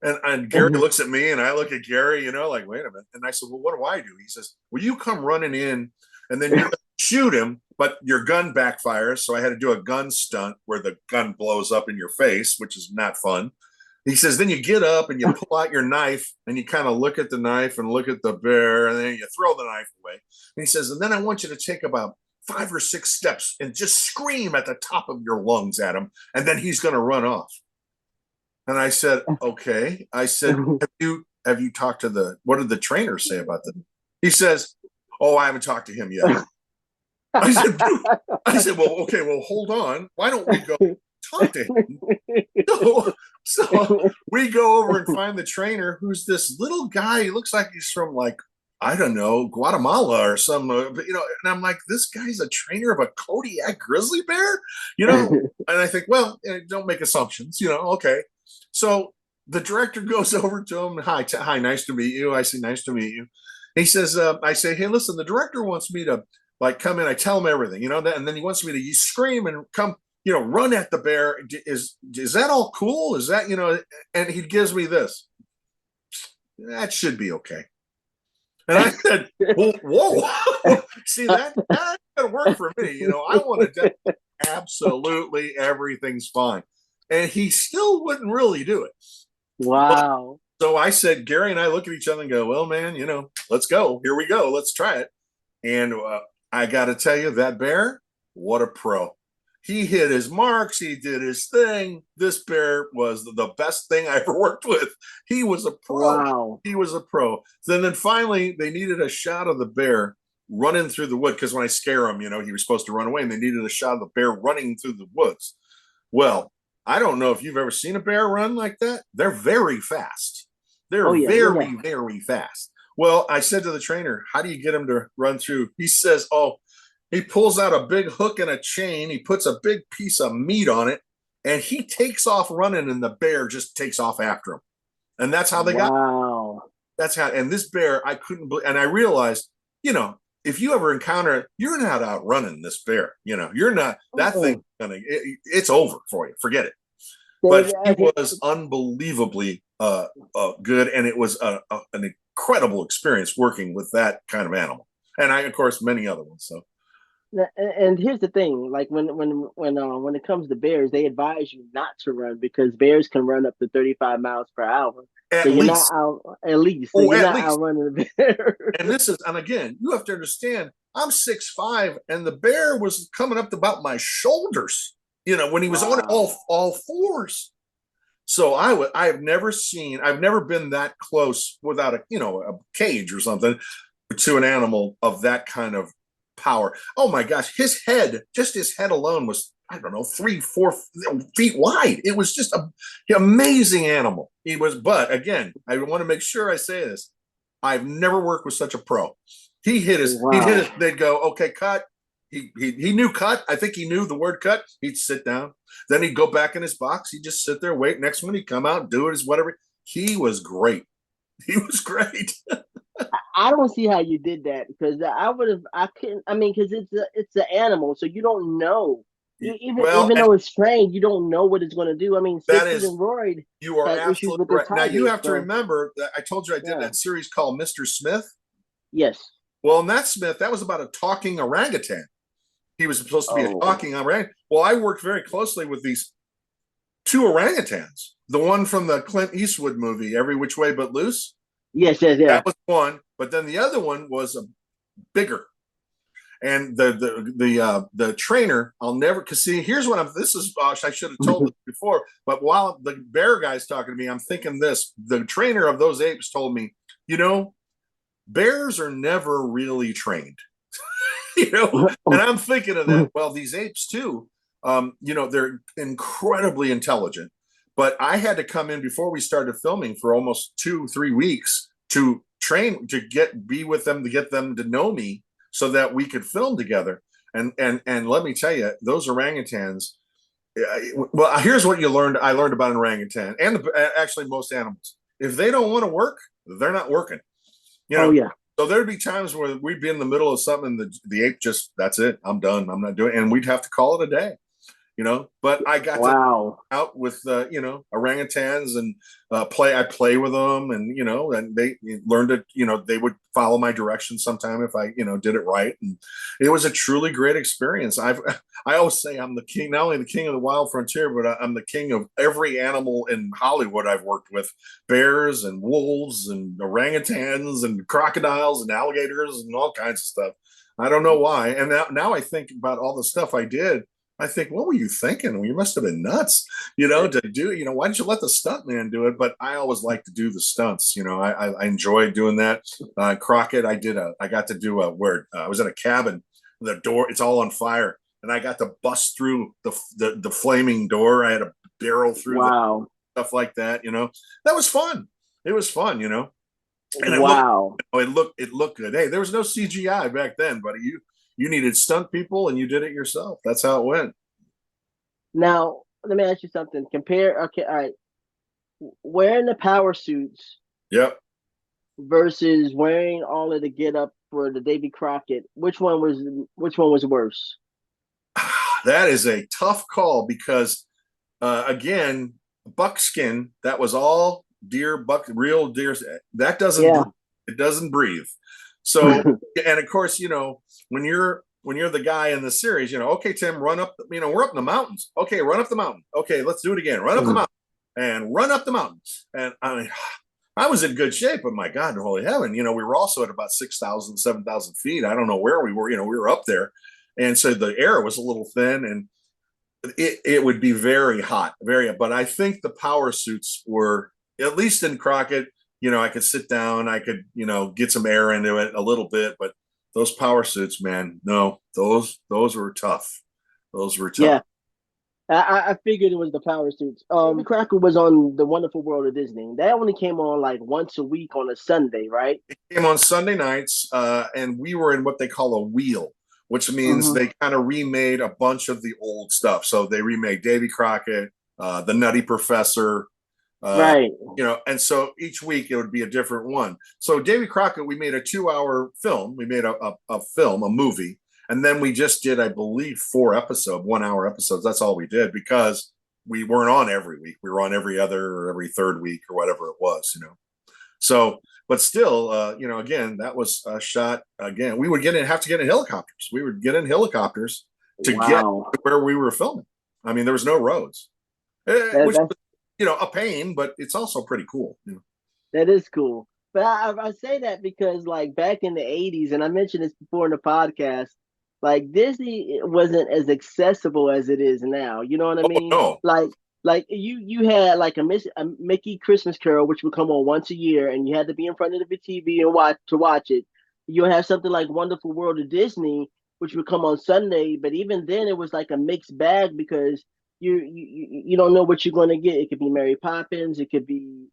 And Gary looks at me and I look at Gary, like, wait a minute. And I said, well, what do I do? He says, well, you come running in and then you're going to shoot him, but your gun backfires. So I had to do a gun stunt where the gun blows up in your face, which is not fun. He says, then you get up and you pull out your knife and you kind of look at the knife and look at the bear and then you throw the knife away. And he says, and then I want you to take about 5 or 6 steps and just scream at the top of your lungs at him. And then he's going to run off. And I said, okay. I said, have you talked to what did the trainer say about that? He says, oh, I haven't talked to him yet. I said, well, okay, well, hold on. Why don't we go talk to him? So we go over and find the trainer, who's this little guy. He looks like he's from like, I don't know, Guatemala or some, you know. And I'm like, this guy's a trainer of a Kodak Grizzly Bear, you know. And I think, well, don't make assumptions, you know. Okay, so the director goes over to him. Hi, nice to meet you. I say, nice to meet you. He says, I say, hey, listen, the director wants me to like come in. I tell him everything, you know, and then he wants me to scream and come, you know, run at the bear. Is that all cool? Is that, you know? And he gives me this. That should be okay. And I said, well, whoa, see, that's going to work for me. You know, I want to absolutely everything's fine. And he still wouldn't really do it. Wow. So I said, Gary and I look at each other and go, well, man, you know, let's go. Here we go. Let's try it. And I got to tell you, that bear, what a pro. He hit his marks. He did his thing. This bear was the best thing I ever worked with. He was a pro. Wow. He was a pro. Then finally, they needed a shot of the bear running through the wood, because when I scare him, you know, he was supposed to run away, and they needed a shot of the bear running through the woods. Well, I don't know if you've ever seen a bear run like that. They're very fast. They're very fast. Well, I said to the trainer, how do you get him to run through? He says, oh, he pulls out a big hook and a chain. He puts a big piece of meat on it, and he takes off running, and the bear just takes off after him. And that's how they got. Wow. That's how. And this bear, I couldn't believe. And I realized, you know, if you ever encounter it, you're not outrunning this bear. You know, you're not. That thing, it's over for you. Forget it. But he was unbelievably good, and it was an incredible experience working with that kind of animal. And I, of course, many other ones. So. And here's the thing: like when it comes to bears, they advise you not to run because bears can run up to 35 miles per hour. So you're not out at least. So you're not outrunning the bear. And again, you have to understand, I'm 6'5", and the bear was coming up to about my shoulders. You know, when he was on all fours. So I've never been that close without a cage or something to an animal of that kind of power. Oh my gosh, his head alone was, I don't know, 3-4 feet wide. It was just an amazing animal. He was, but again, I want to make sure I say this. I've never worked with such a pro. He'd hit his, they'd go, okay, cut. He knew cut. I think he knew the word cut. He'd sit down. Then he'd go back in his box. He'd just sit there, wait. Next one, he'd come out, do it as whatever. He was great. He was great. I don't see how you did that because I couldn't. I mean, because it's an animal, so you don't know. Even though it's trained, you don't know what it's going to do. I mean, Sixers and Royd. You are absolutely right. Now you have to remember that I told you I did that series called Mr. Smith. Yes. Well, in that Smith, that was about a talking orangutan. He was supposed to be a talking orangutan. Well, I worked very closely with these two orangutans. The one from the Clint Eastwood movie, Every Which Way But Loose. Yes. That was one, but then the other one was bigger. And the trainer, I'll never, because see, here's what I should have told this before, but while the bear guy's talking to me, I'm thinking this. The trainer of those apes told me, you know, bears are never really trained. You know, and I'm thinking of that. Well, these apes too, you know, they're incredibly intelligent. But I had to come in before we started filming for almost 2-3 weeks to train, to be with them, to get them to know me so that we could film together. And let me tell you, those orangutans, well, here's what I learned about an orangutan and actually most animals. If they don't want to work, they're not working. You know, so there'd be times where we'd be in the middle of something and the ape just, that's it, I'm done, I'm not doing it. And we'd have to call it a day. You know, but I got to out with you know, orangutans and I play with them, and you know, and they learned it. You know, they would follow my directions sometime if I, you know, did it right, and it was a truly great experience. I always say I'm the king, not only the king of the wild frontier, but I'm the king of every animal in Hollywood I've worked with: bears and wolves and orangutans and crocodiles and alligators and all kinds of stuff. I don't know why, and now I think about all the stuff I did. I think, what were you thinking? You must have been nuts, you know, to do, you know, why didn't you let the stunt man do it? But I always like to do the stunts, you know, I enjoyed doing that. Crockett, I got to do where I was in a cabin, the door, it's all on fire. And I got to bust through the flaming door. I had to barrel through stuff like that. That was fun. It was fun. And Wow. it looked good. Hey, there was no CGI back then, buddy. You needed stunt people, and you did it yourself. That's how it went. Now, let me ask you something. Compare, okay, all right, wearing the power suits Yep. versus wearing all of the get up for the Davy Crockett. Which one was worse? That is a tough call because, again, buckskin, that was all deer, real deer. That doesn't Yeah. breathe. It doesn't breathe. So, and of course, when you're the guy in the series, okay, Tim, run up, we're up in the mountains. Okay, run up the mountain. Okay, let's do it again. Run up the mountain and run up the mountain. And I mean, I was in good shape, but my God, holy heaven, we were also at about 6,000, 7,000 feet. I don't know where we were, we were up there. And so the air was a little thin, and it would be very hot, but I think the power suits were, at least in Crockett, I could sit down, I could, get some air into it a little bit, but those power suits, man, no, those were tough. Those were tough. Yeah. I figured it was the power suits. Cracker was on the Wonderful World of Disney. That only came on like once a week on a Sunday, right? It came on Sunday nights, and we were in what they call a wheel, which means Mm-hmm. they kind of remade a bunch of the old stuff. So they remade Davy Crockett, the Nutty Professor, uh, Right. and so each week it would be a different one. So Davy Crockett, we made a 2 hour film. We made a film, a movie, and then we just did, I believe, 4 episode, 1 hour episodes. That's all we did because we weren't on every week. We were on every other or every third week or whatever it was. So, but still, again, that was a shot. Again, we would have to get in helicopters. We would get in helicopters to get Wow. to where we were filming. I mean, there was no roads, That, which that's was, a pain, but it's also pretty cool. That is cool. But I say that because like back in the 80s, and I mentioned this before in the podcast, like Disney wasn't as accessible as it is now. You know what I Oh mean? no, Like you had like a Mickey Christmas Carol, which would come on once a year, and you had to be in front of the TV and watch it. You have something like Wonderful World of Disney, which would come on Sunday, but even then it was like a mixed bag because you don't know what you're going to get. It could be Mary Poppins, it could be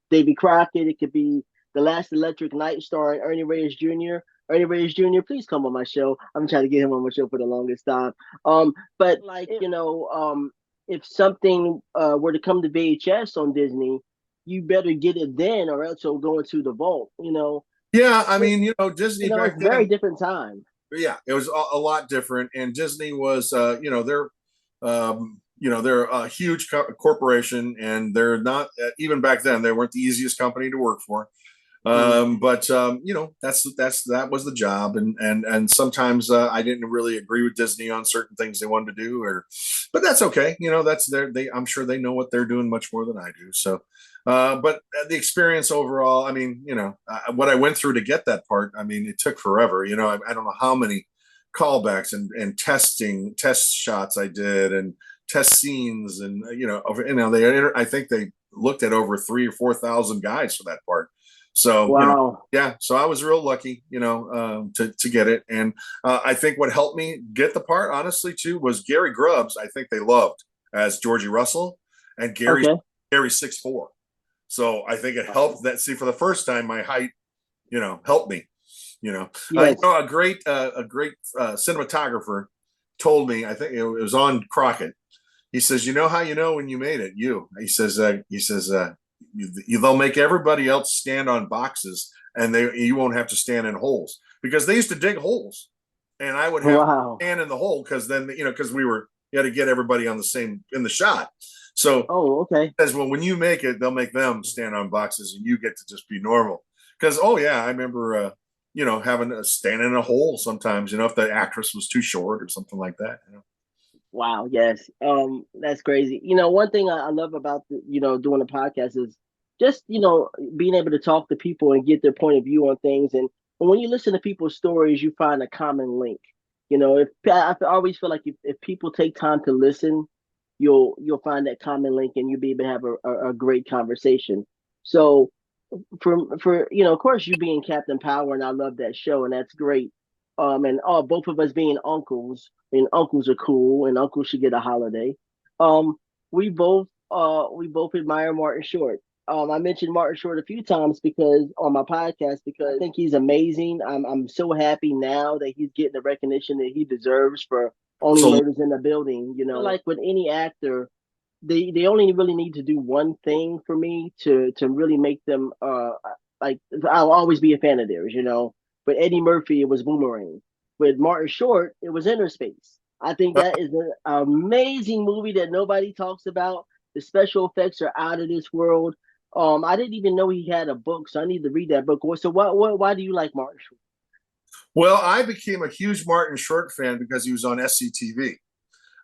Davy Crockett, it could be The Last Electric Night starring Ernie Reyes Jr. Ernie Reyes Jr., please come on my show. I'm trying to get him on my show for the longest time. But like if something were to come to VHS on Disney, you better get it then, or else it'll go into the vault. yeah, I It, mean, Disney it's back a very then, different time. yeah, it was a lot different, and Disney was, they're a huge corporation, and they're not, even back then they weren't the easiest company to work for. Mm. But that was the job, and sometimes I didn't really agree with Disney on certain things they wanted to do, but that's okay. That's I'm sure they know what they're doing much more than I do. So, but the experience overall, I mean, what I went through to get that part, I mean, it took forever. I don't know how many callbacks and test shots I did, and test scenes, and I think they looked at over 3 or 4 thousand guys for that part. So, Wow. yeah, so I was real lucky, to get it. And I think what helped me get the part, honestly, too, was Gary Grubbs. I think they loved as Georgie Russell, and Okay. Gary's 6'4". So I think it helped that, see, for the first time, my height, helped me. Yes. A great cinematographer told me, I think it was on Crockett. He says, how when you made it? They'll make everybody else stand on boxes, and you won't have to stand in holes, because they used to dig holes, and I would have to Wow. stand in the hole, because then because you had to get everybody on the same in the shot. So Oh, okay. as well, when you make it, they'll make them stand on boxes, and you get to just be normal. Because, oh yeah, I remember having to stand in a hole sometimes, if the actress was too short or something like that. Wow, yes. That's crazy. One thing I love about doing a podcast is just, being able to talk to people and get their point of view on things. And when you listen to people's stories, you find a common link. If I always feel like if people take time to listen, you'll find that common link, and you'll be able to have a great conversation. So for of course, you being Captain Power, and I love that show, and that's great. And both of us being uncles, and uncles are cool, and uncles should get a holiday. Um, we both we both admire Martin Short. I mentioned Martin Short a few times because on my podcast because I think he's amazing. I'm so happy now that he's getting the recognition that he deserves for Only So Murders in the Building. Like with any actor, they only really need to do one thing for me to really make them like I'll always be a fan of theirs. With Eddie Murphy, it was Boomerang. With Martin Short, it was Inner Space. I think that is an amazing movie that nobody talks about. The special effects are out of this world. I didn't even know he had a book, so I need to read that book. So, why do you like Martin Short? well, I became a huge Martin Short fan because he was on SCTV.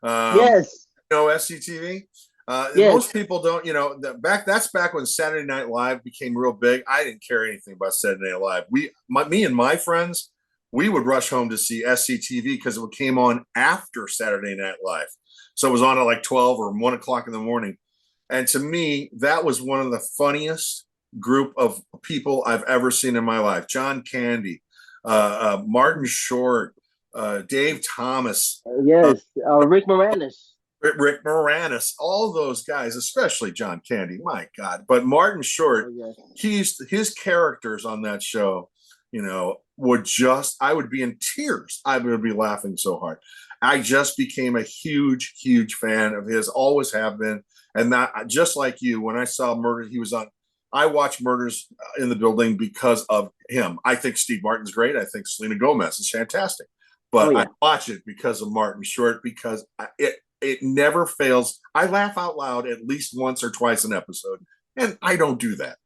Yes, SCTV. And yes. most people don't, that's back when Saturday Night Live became real big. I didn't care anything about Saturday Night Live. Me and my friends, we would rush home to see SCTV because it came on after Saturday Night Live. So it was on at like 12 or 1 o'clock in the morning. And to me, that was one of the funniest group of people I've ever seen in my life. John Candy, Martin Short, Dave Thomas, Yes, Rick Moranis. Rick Moranis, all those guys, especially John Candy. My God! But Martin Short, Oh, his characters on that show, would I would be in tears. I would be laughing so hard. I just became a huge, huge fan of his. Always have been, and that just like you, when I saw Murder, he was on. I watched Murders in the Building because of him. I think Steve Martin's great. I think Selena Gomez is fantastic. oh But I yeah. watch it because of Martin Short because it never fails. I laugh out loud at least once or twice an episode, and I don't do that.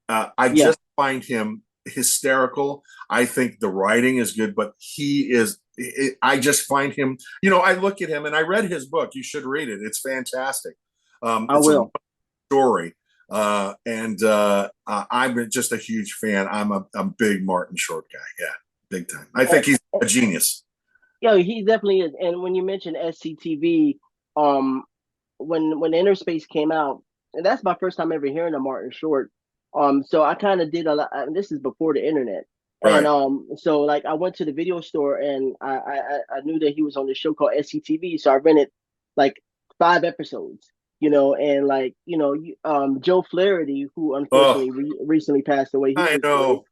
I Yeah. just find him hysterical. I think the writing is good, but he is. I just find him. I look at him, and I read his book. You should read it. It's fantastic. I It's a will. story, and I'm just a huge fan. I'm a big Martin Short guy. Yeah, big time. I think he's a genius. Yeah, he definitely is. And when you mentioned SCTV, um, when Interspace came out, and that's my first time ever hearing of Martin Short. So I kind of did a lot. And this is before the internet, and Right. so like I went to the video store and I knew that he was on this show called SCTV, so I rented like 5 episodes. And like Joe Flaherty, who Oh, unfortunately recently passed away, he I was great. know.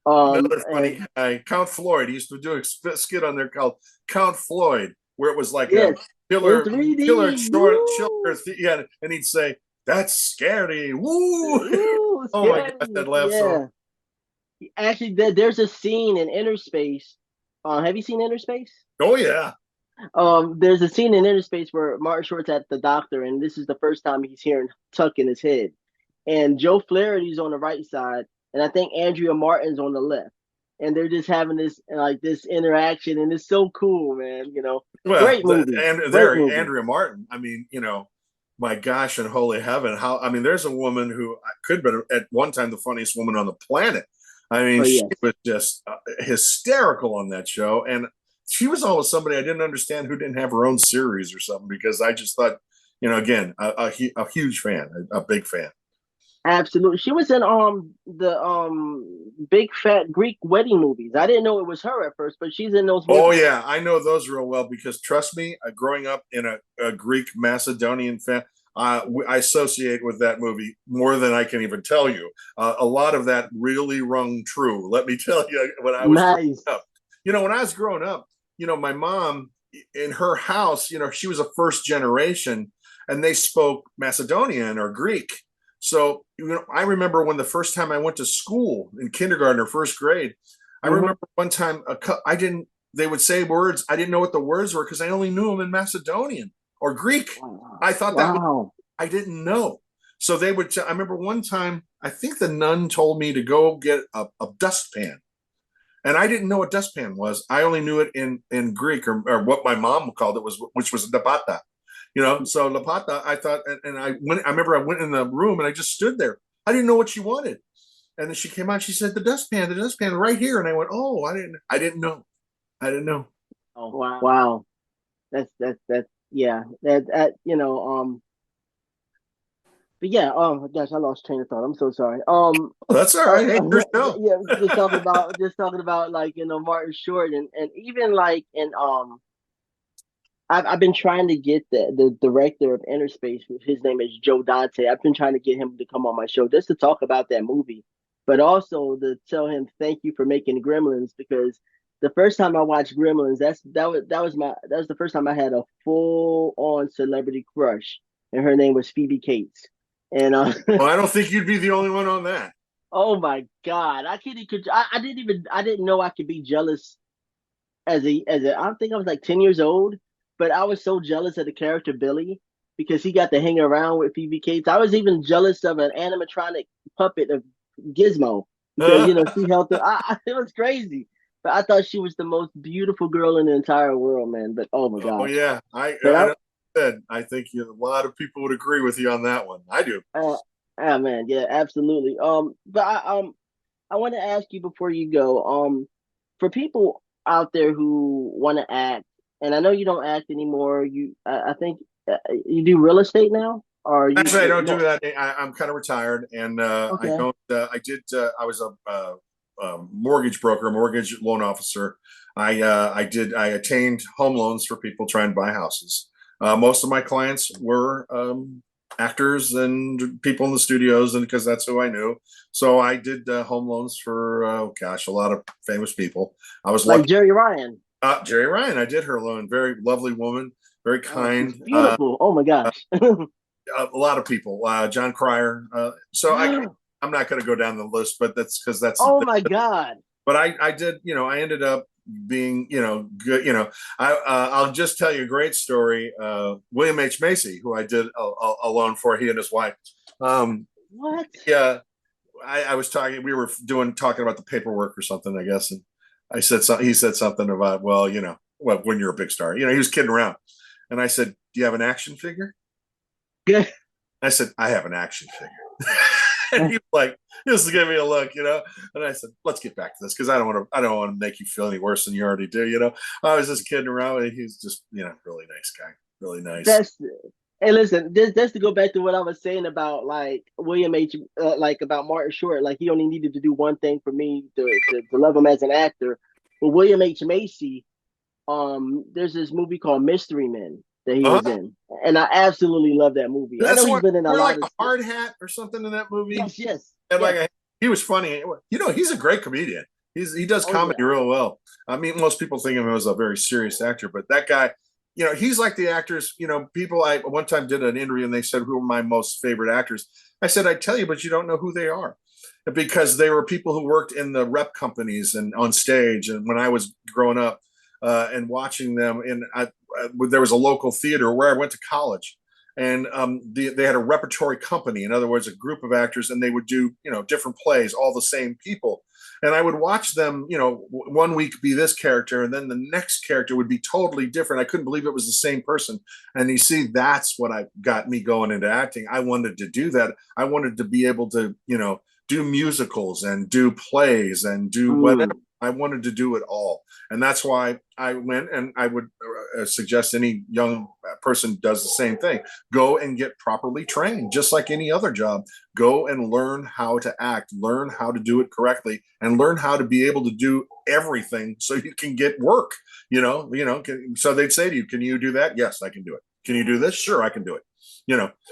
Another funny And guy, Count Floyd. He used to do a skit on there called Count Floyd, where it was like a yes, in killer 3D. short, Woo! yeah, and he'd say, "That's scary." Woo! Ooh, Oh my gosh, scary. that laugh so. Yeah. Actually, there's a scene in Inner Space. Have you seen Inner Space? Oh yeah. There's a scene in Inner Space where Martin Short's at the doctor, and this is the first time he's hearing Tuck in his head. And Joe Flaherty's on the right side, and I think Andrea Martin's on the left. And they're just having this interaction, and it's so cool, man. Well, Great movie. and Great there, movie. Andrea Martin. I mean, my gosh, in holy heaven, how? I mean, there's a woman who could have been at one time the funniest woman on the planet. I mean, Oh she yes. was just hysterical on that show, and she was always somebody I didn't understand who didn't have her own series or something because I just thought, again, a huge fan, a big fan. Absolutely. She was in the big fat Greek wedding movies. I didn't know it was her at first, but she's in those Oh movies. yeah, I know those real well because trust me, growing up in a Greek Macedonian fan, I associate with that movie more than I can even tell you. A lot of that really rung true. Let me tell you, when I was growing Nice. up, when I was growing up, my mom in her house, she was a first generation, and they spoke Macedonian or Greek. So I remember when the first time I went to school in kindergarten or first grade. I Hmm. remember one time I didn't they would say words. I didn't know what the words were because I only knew them in Macedonian or Greek. Wow. I thought that was, Wow. I didn't know. So they would, I remember one time, I think the nun told me to go get a dustpan. And I didn't know what dustpan was. I only knew it in Greek or what my mom called it which was lapata. So lapata, I thought, and I remember I went in the room and I just stood there. I didn't know what she wanted. And then she came out, she said, the dustpan right here. And I went, oh, I didn't know. I didn't know. Oh wow. Wow. That's yeah. But yeah, oh my gosh, I lost train of thought. I'm so sorry. That's all right. Hey, your show. Yeah, just talking about like Martin Short and even like in I've been trying to get the director of Interspace, his name is Joe Dante. I've been trying to get him to come on my show just to talk about that movie, but also to tell him thank you for making Gremlins, because the first time I watched Gremlins, that was the first time I had a full on celebrity crush, and her name was Phoebe Cates. And Well, I don't think you'd be the only one on that. oh my God, I can't even, I didn't know I could be jealous I think I was like 10 years old, but I was so jealous of the character Billy because he got to hang around with Phoebe Cates. I was even jealous of an animatronic puppet of Gizmo because she helped her. It was crazy. But I thought she was the most beautiful girl in the entire world, man. But oh my Oh gosh. yeah, But I said I think a lot of people would agree with you on that one. I do. man, yeah, absolutely. But I want to ask you before you go, for people out there who want to act, and I know you don't act anymore. I think you do real estate now, or Actually, I don't do no? that. I'm kind of retired, and I Okay, don't. I did. I was a mortgage broker, mortgage loan officer. I did. I attained home loans for people trying to buy houses. Most of my clients were actors and people in the studios, and because that's who I knew. So I did home loans for gosh, a lot of famous people. I was like lucky. Jerry Ryan. Jerry Ryan, I did her loan. Very lovely woman, very Oh, she's kind. beautiful. Oh my gosh. A lot of people, John Cryer. I'm not going to go down the list, but that's because that's. Oh my God. But I did, I ended up being, good. I'll just tell you a great story. William H. Macy, who I did a loan for, he and his wife. What? Yeah, I was talking. We were talking about the paperwork or something, I guess, and I said something. He said something about, well, when you're a big star, he was kidding around, and I said, "Do you have an action figure?" Good. I said, I have an action figure. And he was like, just give me a look, And I said, let's get back to this because I don't want to make you feel any worse than you already do. I was just kidding around, and he's just, really nice guy, really nice. That's Hey, listen, just to go back to what I was saying about like William H, like about Martin Short, like he only needed to do one thing for me to love him as an actor. But William H Macy, there's this movie called Mystery Men that he was Uh-huh. in, and I absolutely love that movie. I That's know he's what been in a we're lot like of a hard hat or something in that movie. yes, yes, And yes. he was funny. He's a great comedian. He does Oh comedy yeah, real well. I mean, most people think of him as a very serious actor, but that guy, he's like the actors. People. I one time did an interview and they said, "Who are my most favorite actors?" I said, "I tell you, but you don't know who they are." Because they were people who worked in the rep companies and on stage. And when I was growing up and watching them, there was a local theater where I went to college, and they had a repertory company. In other words, a group of actors, and they would do different plays, all the same people. And I would watch them, one week be this character, and then the next character would be totally different. I couldn't believe it was the same person. And you see, that's what got me going into acting. I wanted to do that. I wanted to be able to, do musicals and do plays and do whatever. mm, I wanted to do it all. And that's why I went, and I would suggest any young person does the same thing. Go and get properly trained, just like any other job. Go and learn how to act, learn how to do it correctly, and learn how to be able to do everything so you can get work. So they'd say to you, "Can you do that?" "Yes, I can do it." "Can you do this?" "Sure, I can do it."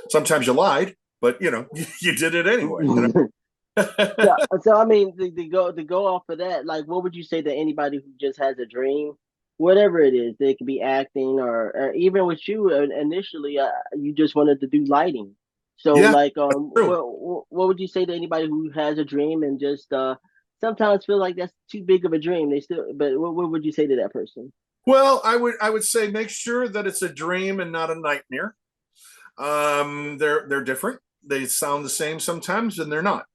Sometimes you lied, but you did it anyway. mm. So I mean, to go off of that, like, what would you say to anybody who just has a dream, whatever it is? It could be acting, or even with you initially, you just wanted to do lighting. So, Yeah, like, true. what would you say to anybody who has a dream and just sometimes feel like that's too big of a dream? They still, but what would you say to that person? Well, I would say make sure that it's a dream and not a nightmare. They're different. They sound the same sometimes, and they're not.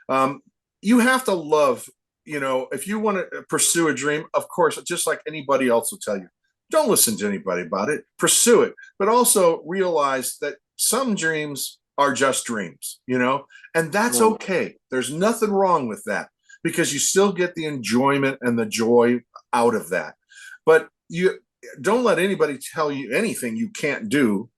Um, you have to love, if you want to pursue a dream, of course, just like anybody else will tell you, don't listen to anybody about it. Pursue it, but also realize that some dreams are just dreams, and that's Mm, okay. There's nothing wrong with that because you still get the enjoyment and the joy out of that. But you don't let anybody tell you anything you can't do.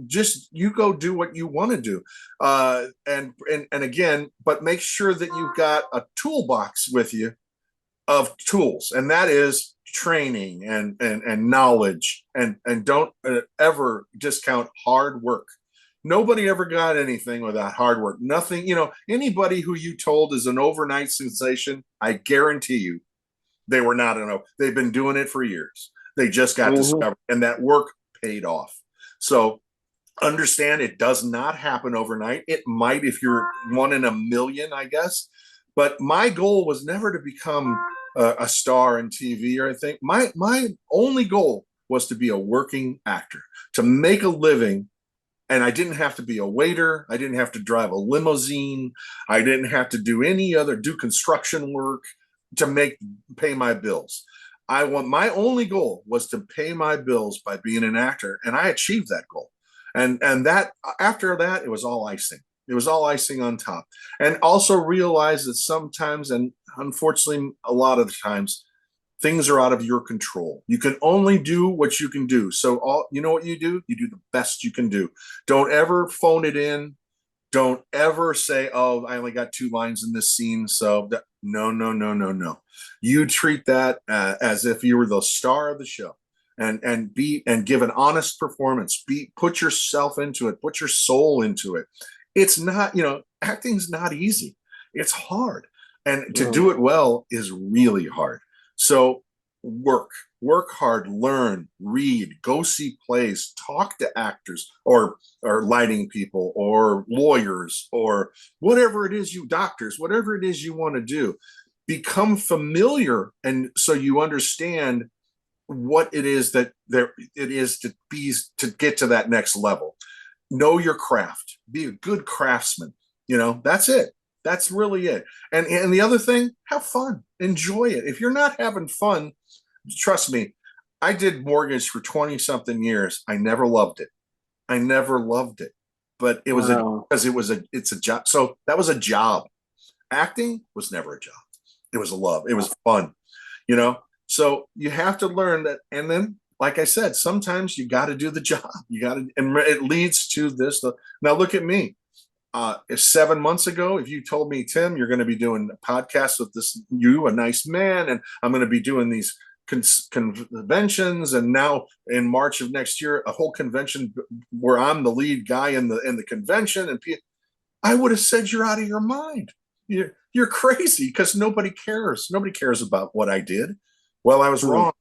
Just you go do what you want to do, and again, but make sure that you've got a toolbox with you of tools, and that is training and knowledge, and don't ever discount hard work. Nobody ever got anything without hard work. Nothing, anybody who you told is an overnight sensation, I guarantee you they were not they've been doing it for years. They just got discovered, and that work paid off. So understand, it does not happen overnight. It might if you're one in a million, I guess. But my goal was never to become a star in TV or anything. My only goal was to be a working actor, to make a living. And I didn't have to be a waiter. I didn't have to drive a limousine. I didn't have to do construction work to pay my bills. My only goal was to pay my bills by being an actor, and I achieved that goal. And that after that, it was all icing. It was all icing on top. And also realize that sometimes, and unfortunately a lot of the times, things are out of your control. You can only do what you can do. So you know what you do? You do the best you can do. Don't ever phone it in. Don't ever say, "Oh, I only got 2 lines in this scene." So no, no, no, no, no. You treat that as if you were the star of the show, and give an honest performance. Put yourself into it. Put your soul into it. It's not, acting's not easy. It's hard, and to do it well is really hard. So work hard, learn, read, go see plays, talk to actors or lighting people or lawyers or whatever it is doctors, whatever it is you want to do. Become familiar, and so you understand what it is that it is to get to that next level. Know your craft. Be a good craftsman. That's it. That's really it. And the other thing, have fun. Enjoy it. If you're not having fun, trust me, I did mortgage for 20 something years. I never loved it. I never loved it. But it was it's a job. So that was a job. Acting was never a job. It was a love. It was fun. So you have to learn that. And then, like I said, sometimes you got to do the job. And it leads to this. Now look at me. 7 months ago, if you told me, Tim, you're going to be doing a podcast with a nice man, and I'm going to be doing these conventions, and now in March of next year, a whole convention where I'm the lead guy in the convention, and I would have said you're out of your mind. You're crazy, because nobody cares. Nobody cares about what I did. Well, I was wrong.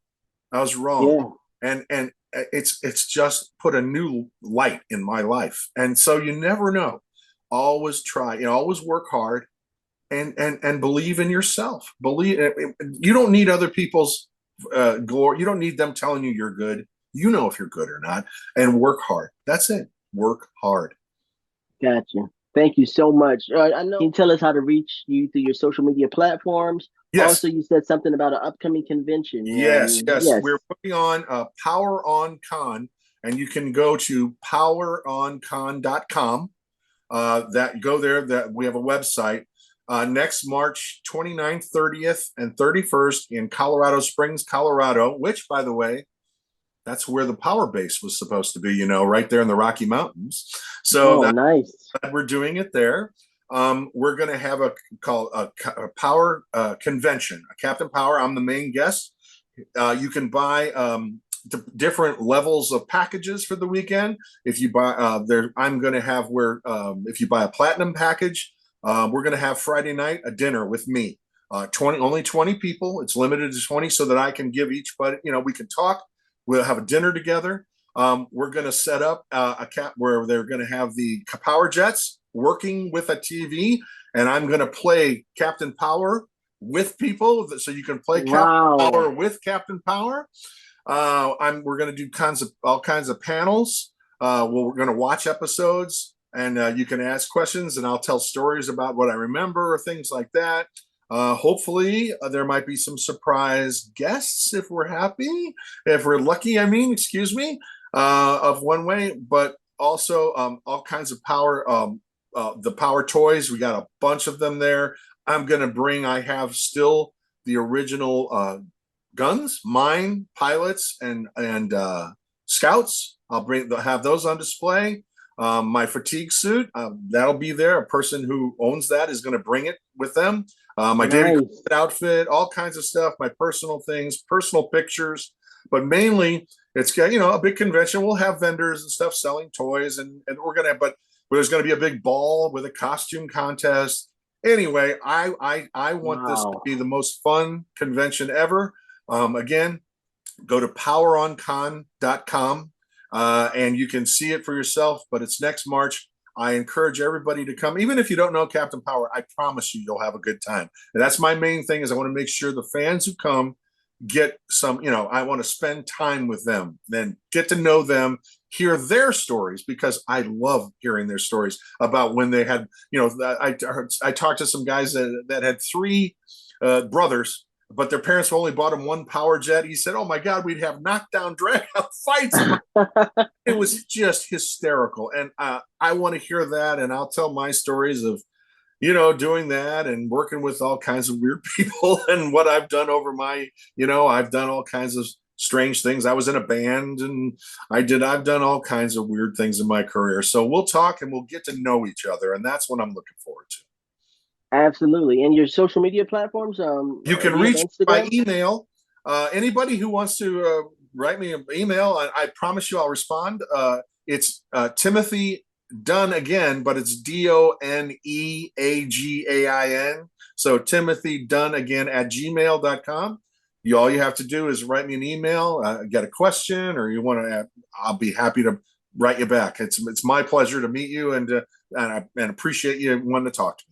I was wrong. Yeah. And it's just put a new light in my life. And so you never know. Always try, always work hard, and believe in yourself. You don't need other people's glory. You don't need them telling you you're good. You know if you're good or not, and work hard. That's it. Work hard. Gotcha. Thank you so much. I know you can tell us how to reach you through your social media platforms. Yes. Also, you said something about an upcoming convention. Yes. We're putting on Power On Con, and you can go to poweroncon.com. Go there. That we have a website. Next March 29th, 30th, and 31st in Colorado Springs, Colorado, which, by the way, that's where the power base was supposed to be, right there in the Rocky Mountains. So nice. We're doing it there. We're going to have a power convention, a Captain Power. I'm the main guest. You can buy different levels of packages for the weekend. If you buy, I'm going to have if you buy a platinum package, we're going to have Friday night a dinner with me. Only 20 people. It's limited to 20, so that I can give each, but we can talk. We'll have a dinner together. We're going to set up a cap where they're going to have the power jets working with a TV, and I'm going to play Captain Power with people, so you can play Captain Power with Captain Power. We're going to do all kinds of panels. We're going to watch episodes, and you can ask questions, and I'll tell stories about what I remember or things like that. Hopefully there might be some surprise guests if we're lucky, of one way, but also all kinds of power, the power toys. We got a bunch of them there. I have still the original guns, mine, pilots, and scouts. Have those on display. My fatigue suit, that'll be there. A person who owns that is going to bring it with them. My David Nice. outfit, all kinds of stuff, my personal things, personal pictures, but mainly it's got, a big convention. We'll have vendors and stuff selling toys, and we're gonna have, but there's going to be a big ball with a costume contest. Anyway, I want this to Wow. be the most fun convention ever. Again, go to poweroncon.com, and you can see it for yourself. But it's next March. I encourage everybody to come, even if you don't know Captain Power. I promise you'll have a good time. And that's my main thing, is I want to make sure the fans who come get some. I want to spend time with them, then get to know them, hear their stories, because I love hearing their stories about when they had. I talked to some guys that had three brothers, but their parents only bought them one power jet. He said, "Oh my God, we'd have knockdown, drag out fights." It was just hysterical, and I want to hear that, and I'll tell my stories of doing that and working with all kinds of weird people and what I've done over my, I've done all kinds of strange things. I was in a band, and I've done all kinds of weird things in my career. So we'll talk and we'll get to know each other, and that's what I'm looking forward to. Absolutely. And your social media platforms, You can do you have reach me by Instagram? email. Anybody who wants to write me an email, I promise you I'll respond. It's Timothy Dunn again, but it's DONEAGAIN. So Timothy Dunn again at gmail.com. All you have to do is write me an email, get a question, or you want to, I'll be happy to write you back. It's my pleasure to meet you, and appreciate you wanting to talk to me.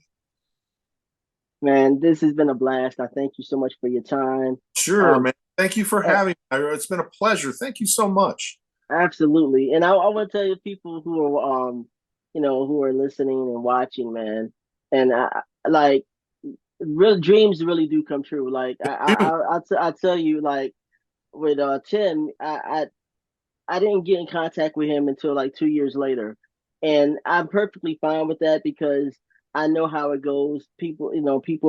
Man, this has been a blast. I thank you so much for your time. Sure, Um, man. Thank you for a- having me. It's been a pleasure. Thank you so much. Absolutely. And I want to tell you people who are who are listening and watching, man. And like real dreams really do come true. Like I tell you, like with Tim, I didn't get in contact with him until like 2 years later. And I'm perfectly fine with that because I know how it goes. People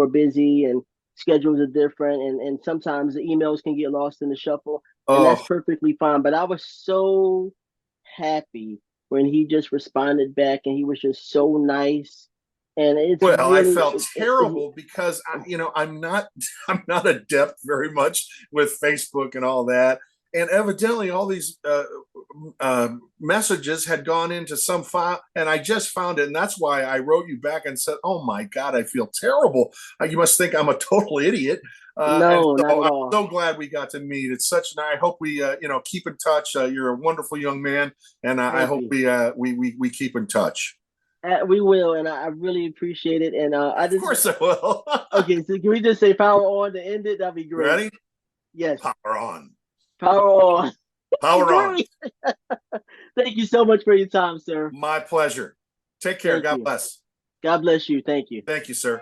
are busy and schedules are different, and sometimes the emails can get lost in the shuffle, and that's Oh, perfectly fine. But I was so happy when he just responded back, and he was just so nice. And it's well, I really felt terrible because I'm not I'm not adept very much with Facebook and all that. And evidently all these messages had gone into some file, and I just found it, and that's why I wrote you back and said, "Oh my God, I feel terrible. You must think I'm a total idiot." And no, not so at I'm all. so glad we got to meet. It's such an. I hope we keep in touch. You're a wonderful young man, and I Thank hope you. we keep in touch. We will, and I really appreciate it. And I Of just course I will. okay. So can we just say power on to end it? That'd be great. Ready? Yes, Power on. power on. Power on. Great. Thank you so much for your time, sir. My pleasure. Take care. Thank God you. bless. God bless you. Thank you. Thank you, sir.